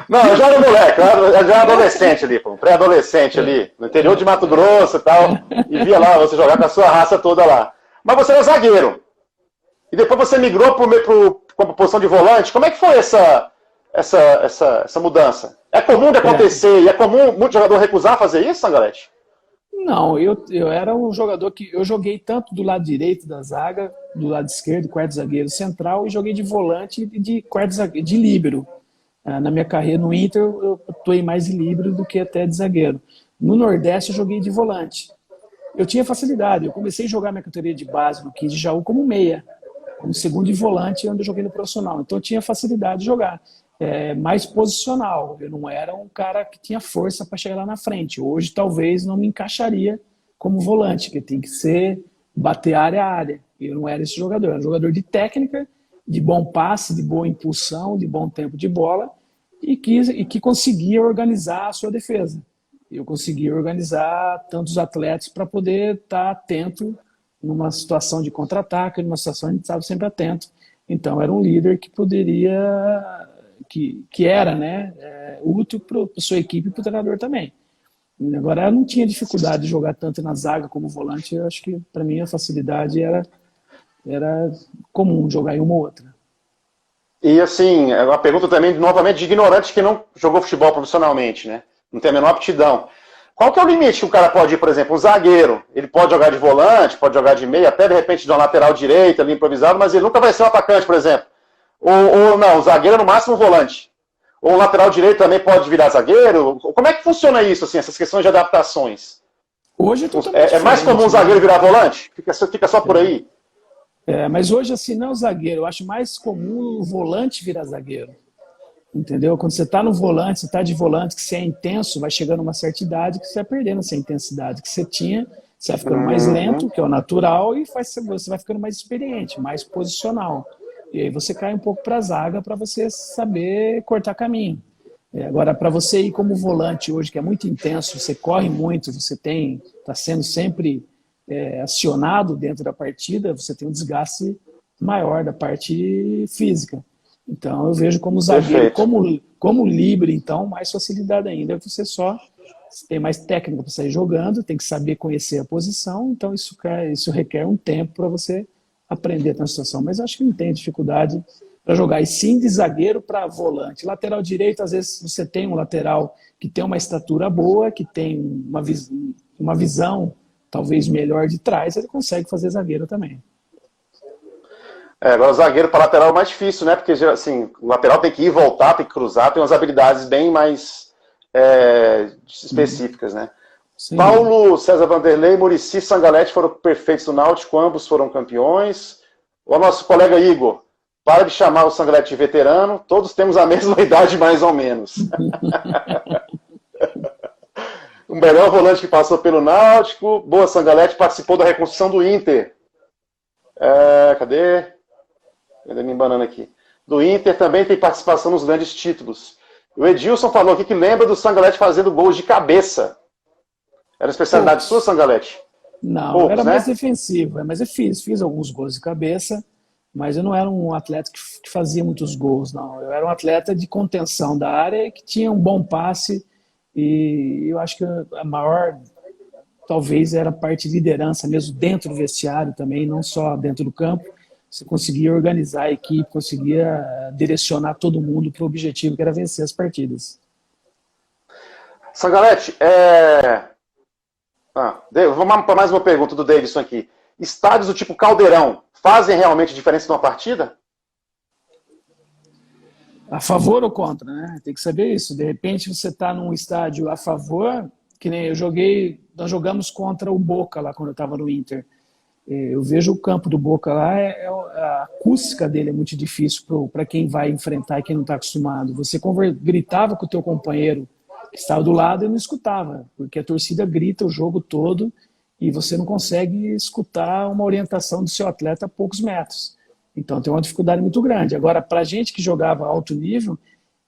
Não, eu já era moleque, eu já era adolescente ali, pô, pré-adolescente ali, no interior de Mato Grosso e tal, e via lá você jogar com a sua raça toda lá. Mas você era zagueiro. E depois você migrou para a posição de volante. Como é que foi essa mudança? É comum de acontecer e é comum muito jogador recusar fazer isso, Sangalete? Não, eu era um jogador que eu joguei tanto do lado direito da zaga, do lado esquerdo, quarto zagueiro central, e joguei de volante e de quarto zagueiro, de líbero. Na minha carreira no Inter, eu atuei mais de líbero do que até de zagueiro. No Nordeste, eu joguei de volante. Eu tinha facilidade, eu comecei a jogar minha categoria de base no 15 de Jaú como meia, como segundo de volante, onde eu joguei no profissional. Então eu tinha facilidade de jogar. Mais posicional. Eu não era um cara que tinha força para chegar lá na frente. Hoje, talvez, não me encaixaria como volante, que tem que ser bater área a área. Eu não era esse jogador. Eu era um jogador de técnica, de bom passe, de boa impulsão, de bom tempo de bola e que conseguia organizar a sua defesa. Eu conseguia organizar tantos atletas para poder estar atento numa situação de contra-ataque, numa situação onde a gente estava sempre atento. Então, era um líder que poderia... Que era, né, útil para a sua equipe e para o treinador também. Agora, eu não tinha dificuldade de jogar tanto na zaga como volante. Eu acho que, para mim, a facilidade era comum jogar em uma ou outra. E, assim, é uma pergunta também, novamente, de ignorante que não jogou futebol profissionalmente, né? Não tem a menor aptidão. Qual que é o limite que o cara pode ir, por exemplo, um zagueiro? Ele pode jogar de volante, pode jogar de meia, até, de repente, de uma lateral direita, ali improvisado, mas ele nunca vai ser um atacante, por exemplo. Ou não, o zagueiro é no máximo um volante. Ou o lateral direito também pode virar zagueiro. Como é que funciona isso, assim, essas questões de adaptações? Hoje é mais comum o zagueiro virar volante? Fica só por aí? Mas hoje, assim, não é o zagueiro. Eu acho mais comum o volante virar zagueiro. Entendeu? Quando você está no volante, você está de volante, que você é intenso, vai chegando uma certa idade que você vai perdendo essa intensidade que você tinha, você vai ficando mais lento, que é o natural, e você vai ficando mais experiente, mais posicional. E aí você cai um pouco para a zaga para você saber cortar caminho. Agora, para você ir como volante hoje, que é muito intenso, você corre muito, você está sendo sempre acionado dentro da partida, você tem um desgaste maior da parte física. Então, eu vejo como zagueiro, Perfeito. como livre, então, mais facilidade ainda. Você só tem mais técnica para sair jogando, tem que saber conhecer a posição, então isso requer um tempo para você aprender a situação. Mas acho que não tem dificuldade para jogar. E sim, de zagueiro para volante. Lateral direito, às vezes você tem um lateral que tem uma estatura boa, que tem uma visão talvez melhor de trás, ele consegue fazer zagueiro também. Agora o zagueiro para lateral é mais difícil, né? Porque assim, o lateral tem que ir, voltar, tem que cruzar, tem umas habilidades bem mais específicas, né? Sim. Paulo César Vanderlei, Muricy e Sangalete foram perfeitos no Náutico, ambos foram campeões. O nosso colega Igor, para de chamar o Sangalete de veterano, todos temos a mesma idade mais ou menos. O melhor volante que passou pelo Náutico, boa Sangalete, participou da reconstrução do Inter. Cadê? Ainda me embanando aqui. Do Inter também tem participação nos grandes títulos. O Edilson falou aqui que lembra do Sangalete fazendo gols de cabeça. Era especialidade sua, Sangalete? Não, era mais defensivo. Mas eu fiz alguns gols de cabeça, mas eu não era um atleta que fazia muitos gols, não. Eu era um atleta de contenção da área, que tinha um bom passe, e eu acho que a maior, talvez, era a parte de liderança mesmo dentro do vestiário também, não só dentro do campo. Você conseguia organizar a equipe, conseguia direcionar todo mundo para o objetivo que era vencer as partidas. Sangalete, vamos para mais uma pergunta do Davidson aqui. Estádios do tipo Caldeirão fazem realmente diferença numa partida? A favor ou contra, né? Tem que saber isso. De repente você está num estádio a favor, que nem nós jogamos contra o Boca lá quando eu estava no Inter. Eu vejo o campo do Boca lá, a acústica dele é muito difícil para quem vai enfrentar e quem não está acostumado. Você gritava com o teu companheiro que estava do lado e não escutava, porque a torcida grita o jogo todo e você não consegue escutar uma orientação do seu atleta a poucos metros. Então tem uma dificuldade muito grande. Agora, para a gente que jogava alto nível,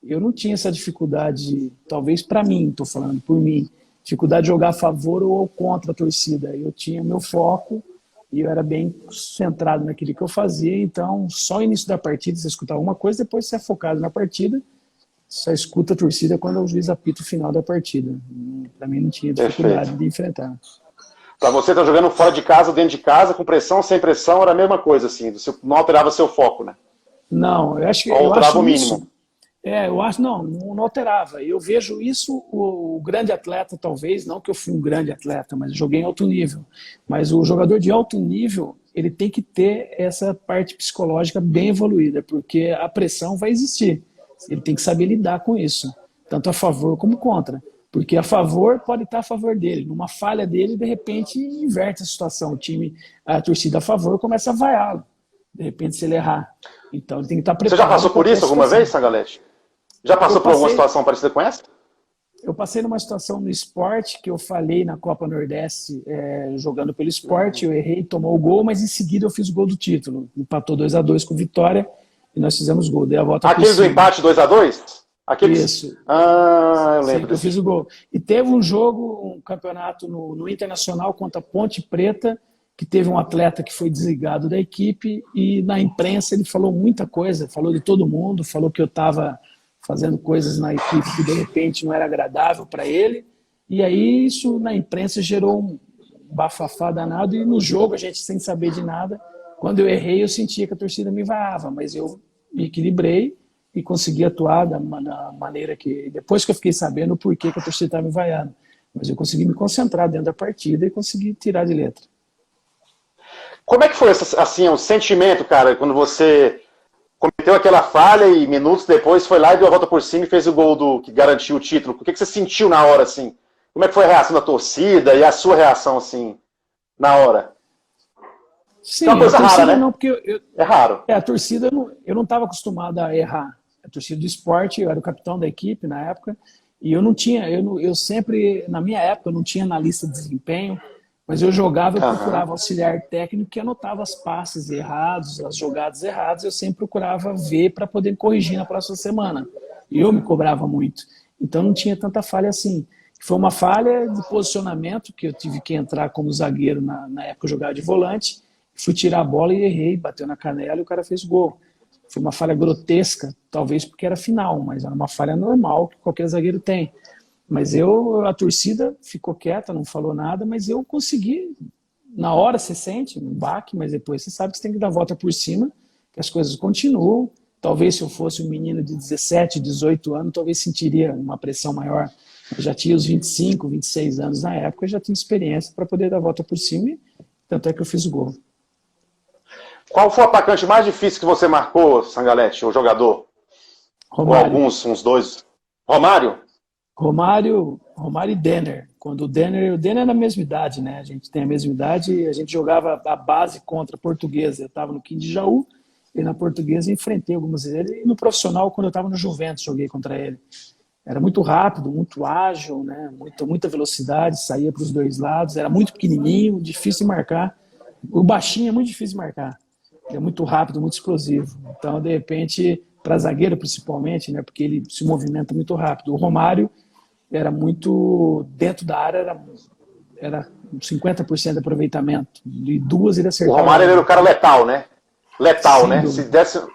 eu não tinha essa dificuldade, talvez para mim, estou falando por mim, dificuldade de jogar a favor ou contra a torcida. Eu tinha meu foco e eu era bem centrado naquilo que eu fazia, então só no início da partida você escutava uma coisa, depois você é focado na partida, só escuta a torcida quando o juiz apita o final da partida. Para mim não tinha dificuldade de enfrentar. Para você estar jogando fora de casa, dentro de casa, com pressão, sem pressão, era a mesma coisa, assim, você não alterava seu foco, né? Não, eu acho que... alterava o mínimo. Eu acho, não alterava. Eu vejo isso, o grande atleta, talvez, não que eu fui um grande atleta, mas joguei em alto nível. Mas o jogador de alto nível, ele tem que ter essa parte psicológica bem evoluída, porque a pressão vai existir. Ele tem que saber lidar com isso, tanto a favor como contra. Porque a favor pode estar a favor dele. Numa falha dele, de repente, inverte a situação. A torcida a favor começa a vaiá-lo, de repente, se ele errar. Então, ele tem que estar preparado. Você já passou por isso alguma vez, Sangalete? Já passou por alguma situação parecida com essa? Eu passei numa situação no esporte, que eu falei na Copa Nordeste, jogando pelo esporte, eu errei, tomou o gol, mas em seguida eu fiz o gol do título. Empatou 2-2 com Vitória e nós fizemos gol. Dei a volta aquele do empate 2-2? Isso. Eu lembro. Sim, eu fiz o gol. E teve um jogo, um campeonato no Internacional contra a Ponte Preta, que teve um atleta que foi desligado da equipe e na imprensa ele falou muita coisa, falou de todo mundo, falou que eu estava fazendo coisas na equipe que de repente não era agradável para ele, e aí isso na imprensa gerou um bafafá danado, e no jogo a gente sem saber de nada, quando eu errei eu sentia que a torcida me vaiava, mas eu me equilibrei e consegui atuar da maneira que, depois que eu fiquei sabendo o porquê que a torcida estava me vaiando, mas eu consegui me concentrar dentro da partida e consegui tirar de letra. Como é que foi assim, o sentimento, cara, quando você cometeu aquela falha e minutos depois foi lá e deu a volta por cima e fez o gol que garantiu o título? O que você sentiu na hora, assim? Como é que foi a reação da torcida e a sua reação, assim, na hora? Sim, é uma coisa rara, né? Não, porque é raro. A torcida, eu não estava acostumado a errar. A torcida do esporte, eu era o capitão da equipe na época, e eu não tinha, eu sempre, na minha época, eu não tinha analista de desempenho, mas eu jogava, eu procurava auxiliar técnico que anotava as passes errados, as jogadas erradas, eu sempre procurava ver para poder corrigir na próxima semana. Eu me cobrava muito. Então não tinha tanta falha assim. Foi uma falha de posicionamento, que eu tive que entrar como zagueiro na época eu jogava de volante, fui tirar a bola e errei, bateu na canela e o cara fez gol. Foi uma falha grotesca, talvez porque era final, mas era uma falha normal que qualquer zagueiro tem. Mas a torcida ficou quieta, não falou nada, mas eu consegui. Na hora você sente um baque, mas depois você sabe que você tem que dar a volta por cima, que as coisas continuam. Talvez se eu fosse um menino de 17, 18 anos, talvez sentiria uma pressão maior. Eu já tinha os 25, 26 anos na época, eu já tinha experiência para poder dar a volta por cima, e tanto é que eu fiz o gol. Qual foi o atacante mais difícil que você marcou, Sangalete, o jogador? Romário. Ou alguns, uns dois? Romário? Romário e Denner. Quando o Denner é da mesma idade, né? A gente tem a mesma idade e a gente jogava a base contra a Portuguesa. Eu estava no 15 de Jaú e na Portuguesa enfrentei algumas vezes. E no profissional, quando eu estava no Juventus, joguei contra ele. Era muito rápido, muito ágil, né? Muita velocidade, saía para os dois lados. Era muito pequenininho, difícil de marcar. O baixinho é muito difícil de marcar. Ele é muito rápido, muito explosivo. Então, de repente, para zagueiro principalmente, né? Porque ele se movimenta muito rápido. O Romário era muito dentro da área, era 50% de aproveitamento. De duas ele acertava. O Romário era o cara letal, né? Letal, Sem né? dúvida. Se desse.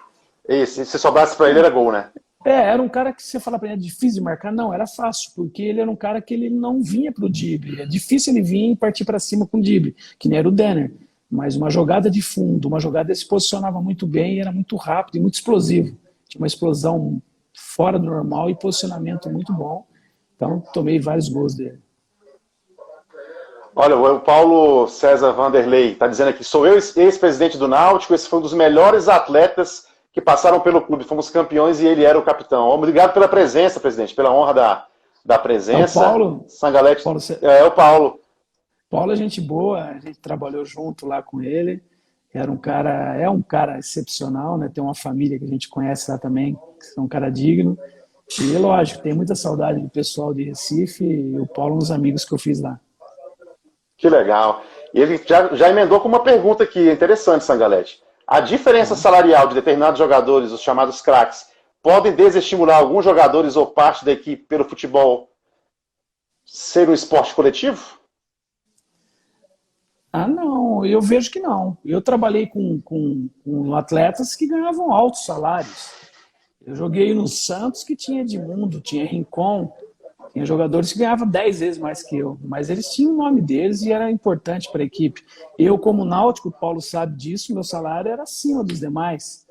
Isso, se sobrasse pra ele, era gol, né? Era um cara que você fala para ele, é difícil de marcar? Não, era fácil, porque ele era um cara que ele não vinha pro drible. É difícil ele vir e partir para cima com o drible, que nem era o Denner. Mas uma jogada de fundo, uma jogada que se posicionava muito bem, era muito rápido e muito explosivo. Tinha uma explosão fora do normal e posicionamento muito bom. Então, tomei vários gols dele. Olha, o Paulo César Vanderlei está dizendo aqui, sou eu, ex-presidente do Náutico, esse foi um dos melhores atletas que passaram pelo clube, fomos campeões e ele era o capitão. Obrigado pela presença, presidente, pela honra da presença. O Paulo, Sangalete, Paulo, o Paulo. Paulo é gente boa, a gente trabalhou junto lá com ele. É um cara excepcional, né? Tem uma família que a gente conhece lá também, que é um cara digno. E lógico, tem muita saudade do pessoal de Recife e o Paulo, uns amigos que eu fiz lá. Que legal. E ele já emendou com uma pergunta aqui, interessante, Sangalete. A diferença salarial de determinados jogadores, os chamados craques, podem desestimular alguns jogadores ou parte da equipe pelo futebol ser um esporte coletivo? Ah, não, eu vejo que não. Eu trabalhei com atletas que ganhavam altos salários. Eu joguei no Santos, que tinha Edmundo, tinha Rincon, tinha jogadores que ganhavam 10 vezes mais que eu, mas eles tinham o nome deles e era importante para a equipe. Eu, como náutico, o Paulo sabe disso, meu salário era acima dos demais,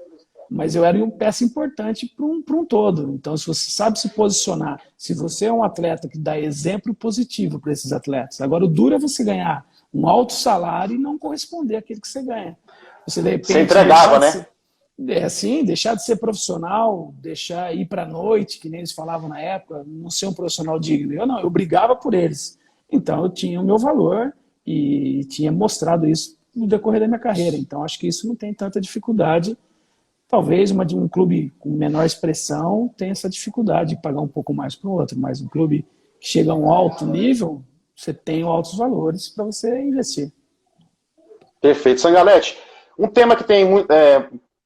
mas eu era uma peça importante para um todo. Então, se você sabe se posicionar, se você é um atleta que dá exemplo positivo para esses atletas, agora o duro é você ganhar um alto salário e não corresponder àquilo que você ganha. Você, de repente, você entregava, né? Deixar de ser profissional, deixar ir para a noite, que nem eles falavam na época, não ser um profissional digno. Eu brigava por eles. Então eu tinha o meu valor e tinha mostrado isso no decorrer da minha carreira. Então acho que isso não tem tanta dificuldade. Talvez de um clube com menor expressão tenha essa dificuldade de pagar um pouco mais para o outro, mas um clube que chega a um alto nível, você tem altos valores para você investir. Perfeito. Sangalete, um tema que tem muito...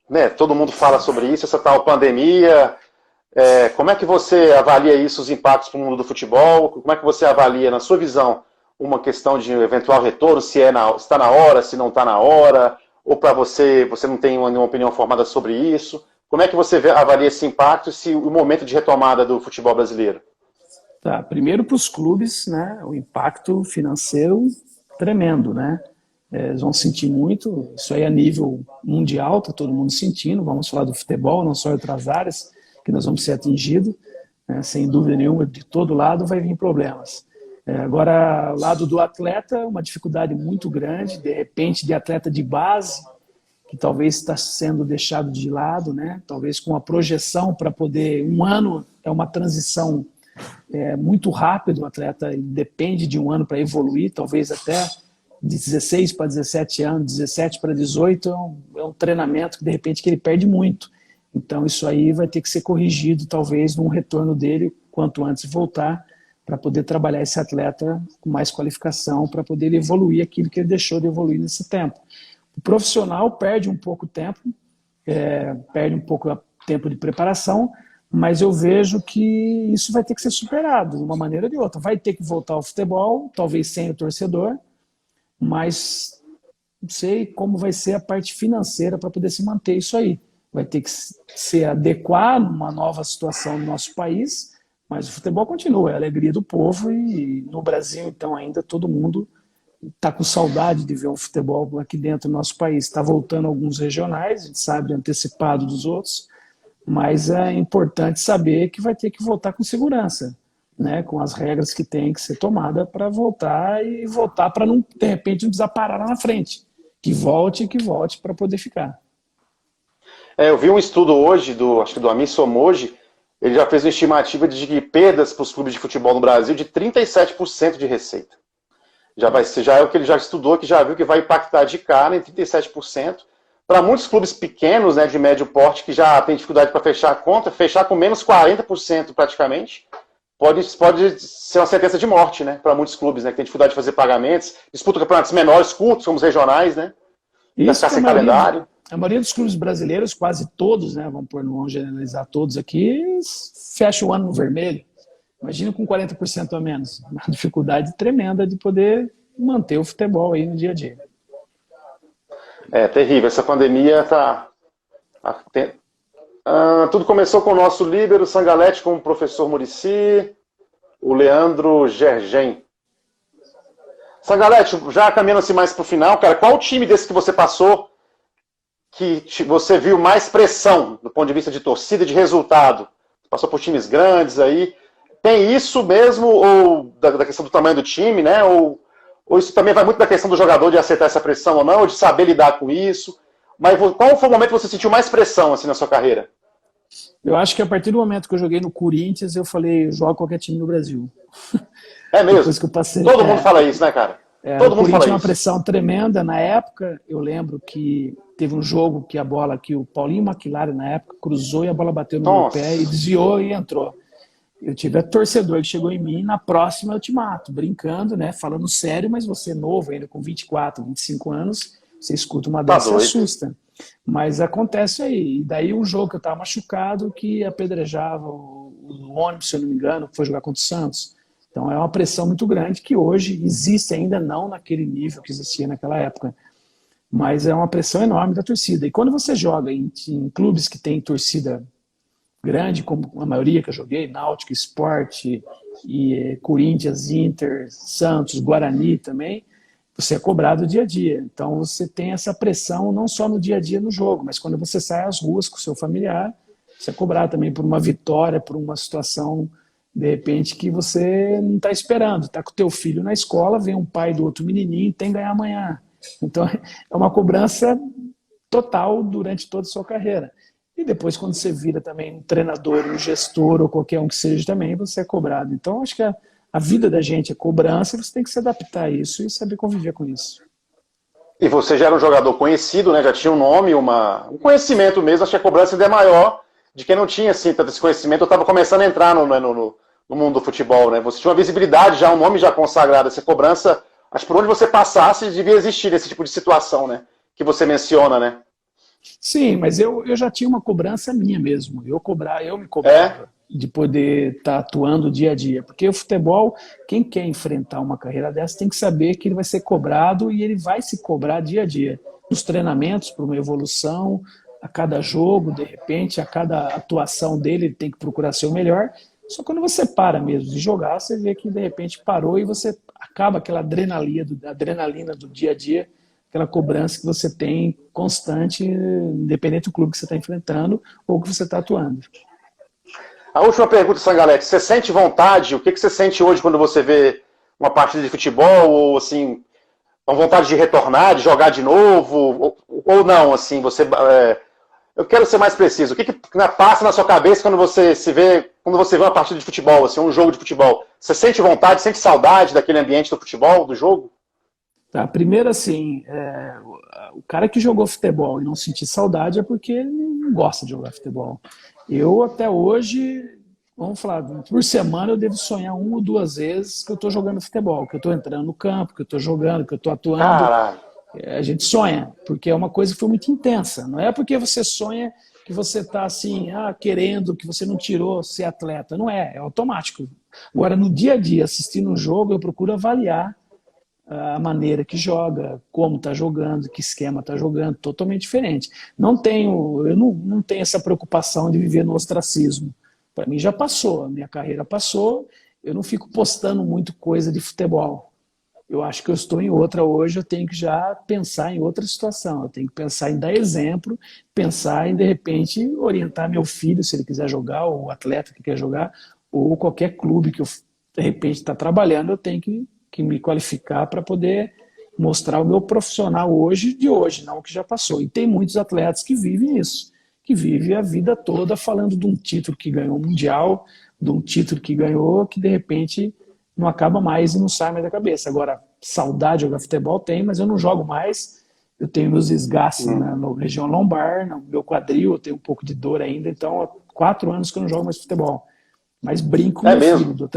né, todo mundo fala sobre isso, essa tal pandemia. Como é que você avalia isso, os impactos para o mundo do futebol? Como é que você avalia, na sua visão, uma questão de eventual retorno, se está na hora, se não está na hora, ou para você não tem nenhuma opinião formada sobre isso? Como é que você avalia esse impacto e o momento de retomada do futebol brasileiro? Tá, primeiro para os clubes, né, o impacto financeiro tremendo, né? Eles vão sentir muito, isso aí a nível mundial, está todo mundo sentindo, vamos falar do futebol, não só outras áreas, que nós vamos ser atingidos, né, sem dúvida nenhuma, de todo lado vai vir problemas. Agora, lado do atleta, uma dificuldade muito grande, de repente, de atleta de base, que talvez está sendo deixado de lado, né? Talvez com a projeção para poder, um ano é uma transição muito rápida, o atleta depende de um ano para evoluir, talvez até de 16 para 17 anos, 17 para 18 é um treinamento que de repente que ele perde muito. Então isso aí vai ter que ser corrigido talvez num retorno dele quanto antes voltar para poder trabalhar esse atleta com mais qualificação para poder ele evoluir aquilo que ele deixou de evoluir nesse tempo. O profissional perde um pouco tempo, perde um pouco tempo de preparação, mas eu vejo que isso vai ter que ser superado de uma maneira ou de outra. Vai ter que voltar ao futebol, talvez sem o torcedor, mas não sei como vai ser a parte financeira para poder se manter isso aí. Vai ter que ser adequado a uma nova situação no nosso país, mas o futebol continua, é a alegria do povo e no Brasil, então, ainda todo mundo está com saudade de ver o futebol aqui dentro do nosso país. Está voltando alguns regionais, a gente sabe antecipado dos outros, mas é importante saber que vai ter que voltar com segurança, né, com as regras que tem que ser tomada para voltar e voltar para não, de repente, não precisar parar lá na frente. Que volte para poder ficar. Eu vi um estudo hoje, acho que do Amin Somoji, ele já fez uma estimativa de perdas para os clubes de futebol no Brasil de 37% de receita. Já é o que ele já estudou, que já viu que vai impactar de cara em 37%. Para muitos clubes pequenos, né, de médio porte, que já tem dificuldade para fechar a conta, fechar com menos 40% praticamente, pode ser uma sentença de morte, né, para muitos clubes, né, que tem dificuldade de fazer pagamentos, disputam campeonatos menores, curtos, como os regionais, né, Isso ficar sem calendário. A maioria dos clubes brasileiros, quase todos, né, vamos generalizar todos aqui, fecha o ano no vermelho. Imagina com 40% a menos. Uma dificuldade tremenda de poder manter o futebol aí no dia a dia. É terrível, essa pandemia tudo começou com o nosso líbero Sangalete, com o professor Muricy, o Leandro Gergen. Sangalete, já caminhando-se mais para o final, cara, qual time desse que você passou que você viu mais pressão do ponto de vista de torcida, de resultado? Passou por times grandes aí. Tem isso mesmo, ou da questão do tamanho do time, né? Ou isso também vai muito da questão do jogador de aceitar essa pressão ou não, ou de saber lidar com isso? Mas qual foi o momento que você sentiu mais pressão assim, na sua carreira? Eu acho que a partir do momento que eu joguei no Corinthians, eu falei, joga qualquer time no Brasil. É mesmo? Depois que eu passei, todo mundo fala isso, né, cara? Todo mundo fala isso. Uma pressão tremenda. Na época, eu lembro que teve um jogo que a bola, que o Paulinho McLaren, na época, cruzou e a bola bateu no meu pé e desviou e entrou. Eu tive torcedor que chegou em mim, na próxima eu te mato, brincando, né, falando sério, mas você é novo ainda, com 24, 25 anos, você escuta uma dessa e assusta. Mas acontece aí. E daí um jogo que eu estava machucado, que apedrejava o ônibus, se eu não me engano, que foi jogar contra o Santos. Então é uma pressão muito grande que hoje existe ainda não naquele nível que existia naquela época. Mas é uma pressão enorme da torcida. E quando você joga em clubes que tem torcida grande, como a maioria que eu joguei, Náutico, Sport, e Corinthians, Inter, Santos, Guarani também, você é cobrado dia a dia. Então você tem essa pressão não só no dia a dia no jogo, mas quando você sai às ruas com o seu familiar, você é cobrado também por uma vitória, por uma situação, de repente, que você não está esperando. Está com o teu filho na escola, vem um pai do outro menininho, tem que ganhar amanhã. Então é uma cobrança total durante toda a sua carreira. E depois, quando você vira também um treinador, um gestor ou qualquer um que seja também, você é cobrado. Então, acho que a vida da gente é cobrança e você tem que se adaptar a isso e saber conviver com isso. E você já era um jogador conhecido, né? Já tinha um nome, um conhecimento mesmo. Acho que a cobrança ainda é maior de quem não tinha assim, tanto esse conhecimento. Eu estava começando a entrar no mundo do futebol, né? Você tinha uma visibilidade, já um nome já consagrado. Essa cobrança, acho que por onde você passasse, devia existir esse tipo de situação, né? Que você menciona, né? Sim, mas eu já tinha uma cobrança minha mesmo. Eu me cobrava de poder estar atuando dia a dia. Porque o futebol, quem quer enfrentar uma carreira dessa tem que saber que ele vai ser cobrado e ele vai se cobrar dia a dia. Nos treinamentos, para uma evolução, a cada jogo, de repente, a cada atuação dele, ele tem que procurar ser o melhor. Só quando você para mesmo de jogar, você vê que de repente parou e você acaba aquela adrenalina do dia a dia, aquela cobrança que você tem constante, independente do clube que você está enfrentando ou que você está atuando. A última pergunta, Sangalete, você sente vontade? O que você sente hoje quando você vê uma partida de futebol? Ou assim, uma vontade de retornar, de jogar de novo? Ou não, assim, eu quero ser mais preciso. O que passa na sua cabeça quando você vê uma partida de futebol, assim, um jogo de futebol? Você sente vontade, sente saudade daquele ambiente do futebol, do jogo? Tá, primeiro, assim, o cara que jogou futebol e não sentir saudade é porque ele não gosta de jogar futebol. Eu, até hoje, vamos falar, por semana eu devo sonhar 1 ou 2 vezes que eu estou jogando futebol, que eu estou entrando no campo, que eu estou jogando, que eu estou atuando. Caralho. A gente sonha, porque é uma coisa que foi muito intensa. Não é porque você sonha que você está assim, querendo, que você não tirou ser atleta. Não é, é automático. Agora, no dia a dia, assistindo um jogo, eu procuro avaliar a maneira que joga, como está jogando, que esquema está jogando, totalmente diferente. Eu não tenho essa preocupação de viver no ostracismo. Para mim já passou, a minha carreira passou, eu não fico postando muito coisa de futebol. Eu acho que eu estou em outra hoje, eu tenho que já pensar em outra situação, eu tenho que pensar em dar exemplo, pensar em, de repente, orientar meu filho, se ele quiser jogar, ou o atleta que quer jogar, ou qualquer clube que eu, de repente, está trabalhando, eu tenho que me qualificar para poder mostrar o meu profissional hoje de hoje, não o que já passou. E tem muitos atletas que vivem isso, que vivem a vida toda falando de um título que ganhou mundial, de um título que ganhou, que de repente não acaba mais e não sai mais da cabeça. Agora, saudade de jogar futebol tem, mas eu não jogo mais. Eu tenho meus desgastes na região lombar, no meu quadril, eu tenho um pouco de dor ainda, então há 4 anos que eu não jogo mais futebol. Mas brinco com meu filho,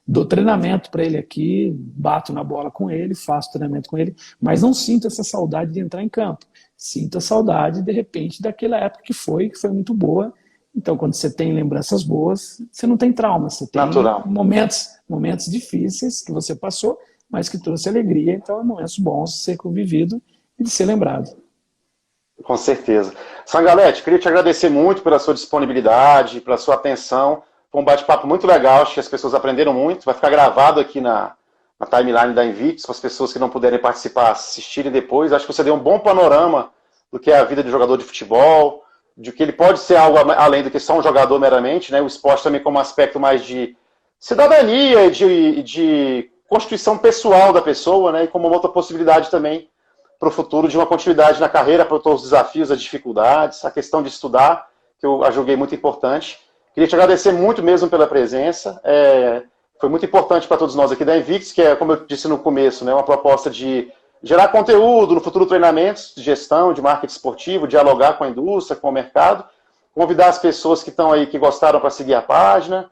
dou treinamento para ele aqui, bato na bola com ele, faço treinamento com ele, mas não sinto essa saudade de entrar em campo. Sinto a saudade, de repente, daquela época que foi muito boa. Então, quando você tem lembranças boas, você não tem trauma, você tem momentos difíceis que você passou, mas que trouxe alegria, então é momentos bons de ser convivido e de ser lembrado. Com certeza. Sangalete, queria te agradecer muito pela sua disponibilidade, pela sua atenção. Foi um bate-papo muito legal, acho que as pessoas aprenderam muito. Vai ficar gravado aqui na timeline da Invictus, para as pessoas que não puderem participar assistirem depois. Acho que você deu um bom panorama do que é a vida de jogador de futebol, de que ele pode ser algo além do que só um jogador meramente, né? O esporte também como um aspecto mais de cidadania e de constituição pessoal da pessoa, né? E como uma outra possibilidade também para o futuro de uma continuidade na carreira, para todos os desafios, as dificuldades, a questão de estudar, que eu julguei muito importante. Queria te agradecer muito mesmo pela presença. Foi muito importante para todos nós aqui da Invictus, que é, como eu disse no começo, né, uma proposta de gerar conteúdo, no futuro treinamentos de gestão, de marketing esportivo, dialogar com a indústria, com o mercado, convidar as pessoas que estão aí, que gostaram, para seguir a página.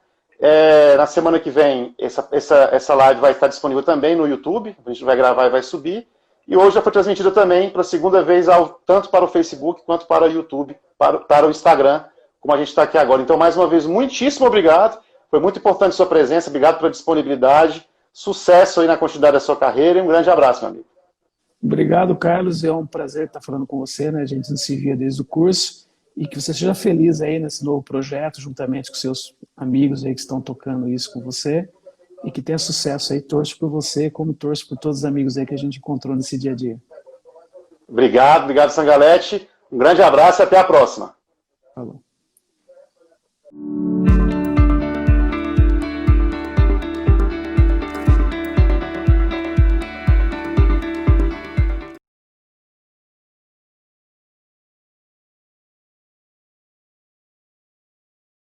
Na semana que vem, essa live vai estar disponível também no YouTube, a gente vai gravar e vai subir. E hoje já foi transmitida também pela segunda vez, tanto para o Facebook quanto para o YouTube, para o Instagram, como a gente está aqui agora. Então, mais uma vez, muitíssimo obrigado. Foi muito importante a sua presença, obrigado pela disponibilidade. Sucesso aí na continuidade da sua carreira e um grande abraço, meu amigo. Obrigado, Carlos. É um prazer estar falando com você, né? A gente não se via desde o curso. E que você seja feliz aí nesse novo projeto, juntamente com seus amigos aí que estão tocando isso com você. E que tenha sucesso aí. Torço por você, como torço por todos os amigos aí que a gente encontrou nesse dia a dia. Obrigado, Sangalete. Um grande abraço e até a próxima. Falou.